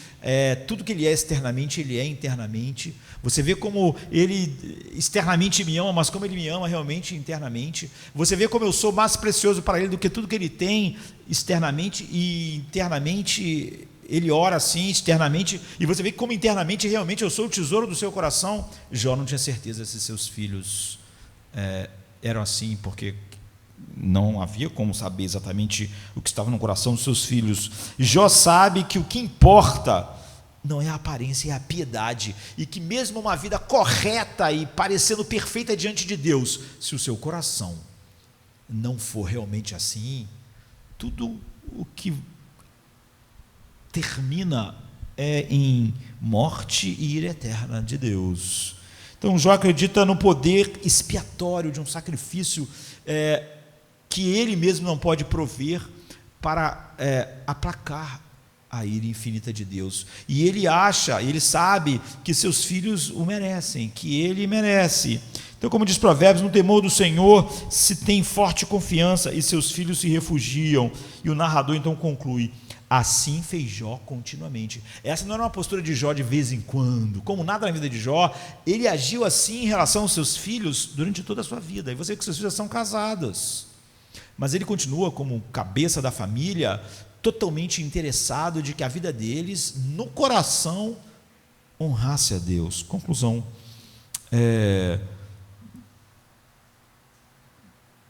tudo que ele é externamente, ele é internamente, você vê como ele externamente me ama, mas como ele me ama realmente internamente, você vê como eu sou mais precioso para ele do que tudo que ele tem externamente, e internamente ele ora assim, externamente, e você vê como internamente realmente eu sou o tesouro do seu coração. Jó não tinha certeza se seus filhos eram assim, porque não havia como saber exatamente o que estava no coração dos seus filhos. Jó sabe que o que importa não é a aparência, é a piedade, e que mesmo uma vida correta e parecendo perfeita diante de Deus, se o seu coração não for realmente assim, tudo o que termina em morte e ira eterna de Deus. Então Jó acredita no poder expiatório de um sacrifício que ele mesmo não pode prover para aplacar a ira infinita de Deus. E ele sabe que seus filhos o merecem, que ele merece. Então, como diz Provérbios, no temor do Senhor se tem forte confiança e seus filhos se refugiam. E o narrador então conclui: assim fez Jó continuamente. Essa não era uma postura de Jó de vez em quando. Como nada na vida de Jó, ele agiu assim em relação aos seus filhos durante toda a sua vida. E você vê que seus filhos são casados, mas ele continua como cabeça da família, totalmente interessado de que a vida deles, no coração, honrasse a Deus. Conclusão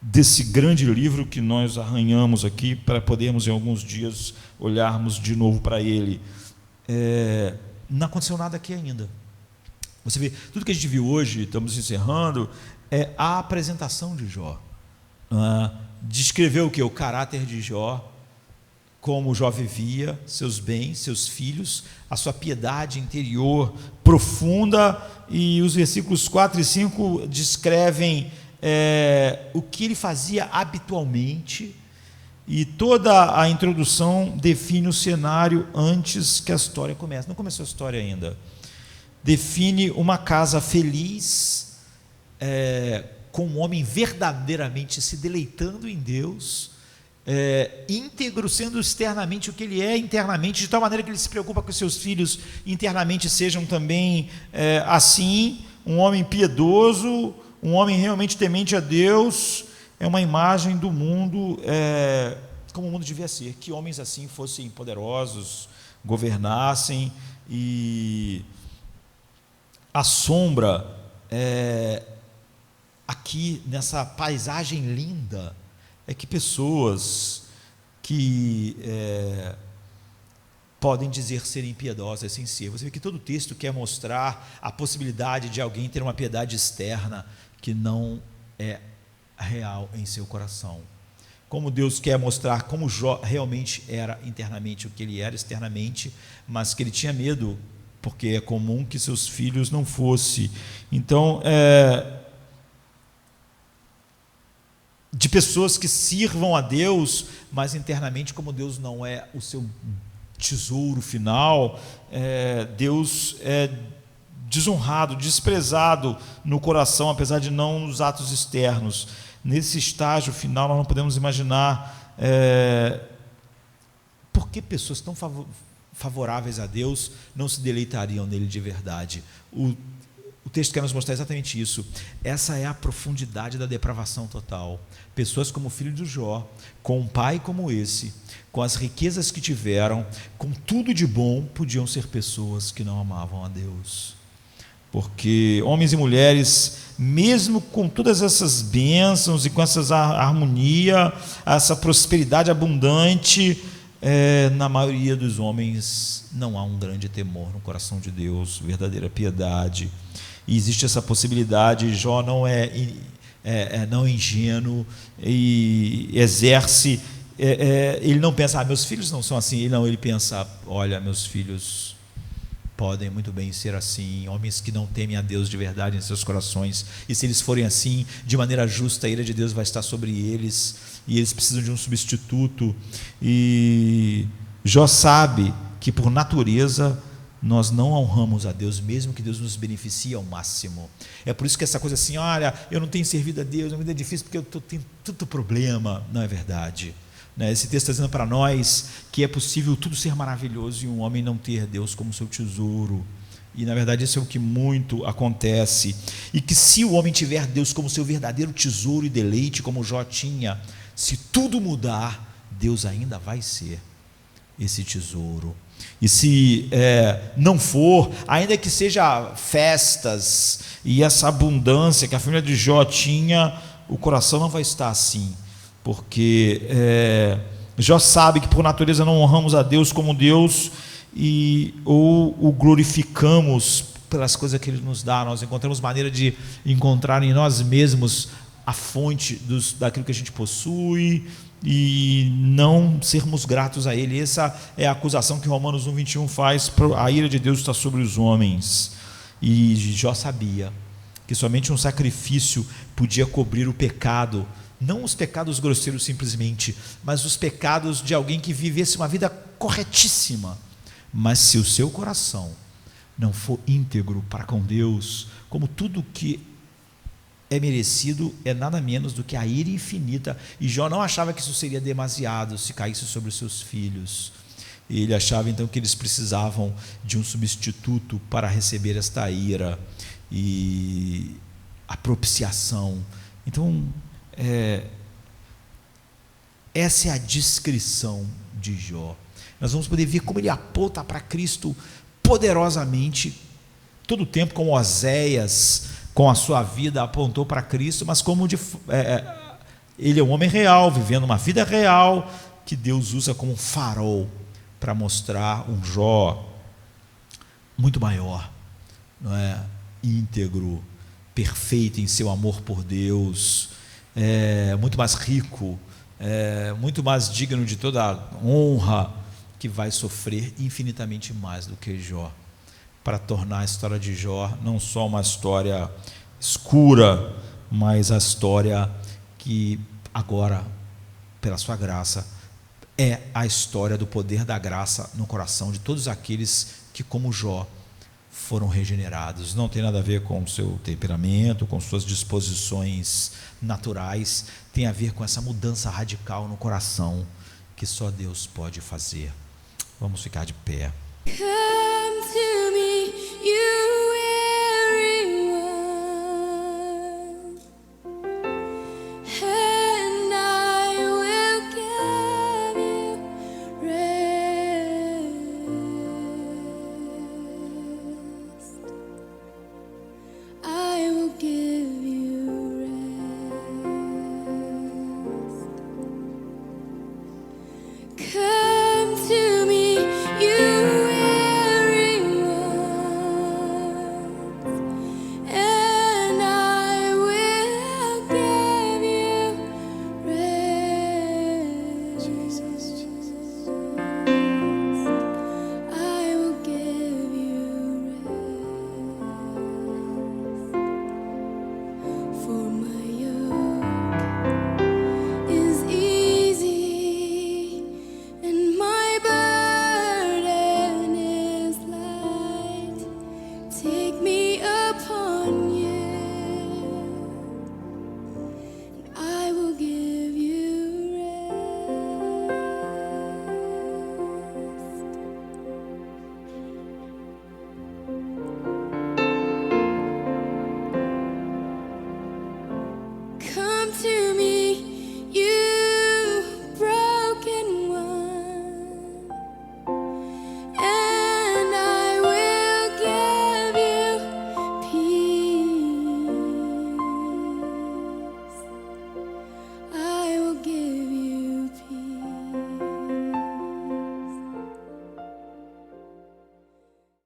desse grande livro que nós arranhamos aqui para podermos em alguns dias olharmos de novo para ele. Não aconteceu nada aqui ainda. Você vê, tudo que a gente viu hoje, estamos encerrando, é a apresentação de Jó. Descreveu o que? O caráter de Jó, como Jó vivia, seus bens, seus filhos, a sua piedade interior profunda, e os versículos 4 e 5 descrevem o que ele fazia habitualmente, e toda a introdução define o cenário antes que a história comece. Não começou a história ainda. Define uma casa feliz, com um homem verdadeiramente se deleitando em Deus, íntegro, sendo externamente o que ele é internamente, de tal maneira que ele se preocupa que os seus filhos internamente sejam também assim. Um homem piedoso, um homem realmente temente a Deus. É uma imagem do mundo, como o mundo devia ser, que homens assim fossem poderosos, governassem. E a sombra aqui nessa paisagem linda é que pessoas que podem dizer serem piedosas sem ser. Você vê que todo o texto quer mostrar a possibilidade de alguém ter uma piedade externa que não é real em seu coração. Como Deus quer mostrar como Jó realmente era internamente, o que ele era externamente, mas que ele tinha medo, porque é comum que seus filhos não fossem. Então, de pessoas que sirvam a Deus, mas internamente, como Deus não é o seu tesouro final, Deus é desonrado, desprezado no coração, apesar de não nos atos externos. Nesse estágio final, nós não podemos imaginar por que pessoas tão favoráveis a Deus não se deleitariam nele de verdade. O texto quer nos mostrar exatamente isso. Essa é a profundidade da depravação total. Pessoas como o filho de Jó, com um pai como esse, com as riquezas que tiveram, com tudo de bom, podiam ser pessoas que não amavam a Deus. Porque homens e mulheres, mesmo com todas essas bênçãos e com essa harmonia, essa prosperidade abundante, na maioria dos homens não há um grande temor no coração de Deus, verdadeira piedade. E existe essa possibilidade. Jó não não é ingênuo e exerce, ele não pensa, meus filhos não são assim. Ele pensa, olha, meus filhos podem muito bem ser assim, homens que não temem a Deus de verdade em seus corações, e se eles forem assim, de maneira justa, a ira de Deus vai estar sobre eles, e eles precisam de um substituto. E Jó sabe que por natureza nós não honramos a Deus, mesmo que Deus nos beneficie ao máximo. É por isso que essa coisa assim, olha, eu não tenho servido a Deus, a vida é difícil porque eu tenho tanto problema, não é verdade. Esse texto está dizendo para nós que é possível tudo ser maravilhoso e um homem não ter Deus como seu tesouro. E na verdade isso é o que muito acontece. E que se o homem tiver Deus como seu verdadeiro tesouro e deleite, como Jó tinha, se tudo mudar, Deus ainda vai ser esse tesouro. E se não for, ainda que seja festas e essa abundância que a família de Jó tinha, o coração não vai estar assim. Porque Jó sabe que por natureza não honramos a Deus como Deus ou o glorificamos pelas coisas que Ele nos dá. Nós encontramos maneira de encontrar em nós mesmos a fonte daquilo que a gente possui e não sermos gratos a Ele. Essa é a acusação que Romanos 1:21 faz. A ira de Deus está sobre os homens. E Jó sabia que somente um sacrifício podia cobrir o pecado. Não os pecados grosseiros simplesmente, mas os pecados de alguém que vivesse uma vida corretíssima. Mas se o seu coração não for íntegro para com Deus, como tudo que é merecido é nada menos do que a ira infinita. E Jó não achava que isso seria demasiado se caísse sobre os seus filhos. Ele achava então que eles precisavam de um substituto para receber esta ira e a propiciação. Então, essa é a descrição de Jó. Nós vamos poder ver como ele aponta para Cristo poderosamente, todo o tempo, como Oséias, com a sua vida, apontou para Cristo, mas como ele é um homem real, vivendo uma vida real, que Deus usa como um farol para mostrar um Jó muito maior, não é? Íntegro, perfeito em seu amor por Deus, muito mais rico, muito mais digno de toda honra, que vai sofrer infinitamente mais do que Jó, para tornar a história de Jó não só uma história escura, mas a história que agora, pela sua graça, é a história do poder da graça no coração de todos aqueles que, como Jó, foram regenerados. Não tem nada a ver com o seu temperamento, com suas disposições naturais, tem a ver com essa mudança radical no coração que só Deus pode fazer. Vamos ficar de pé. Come to me.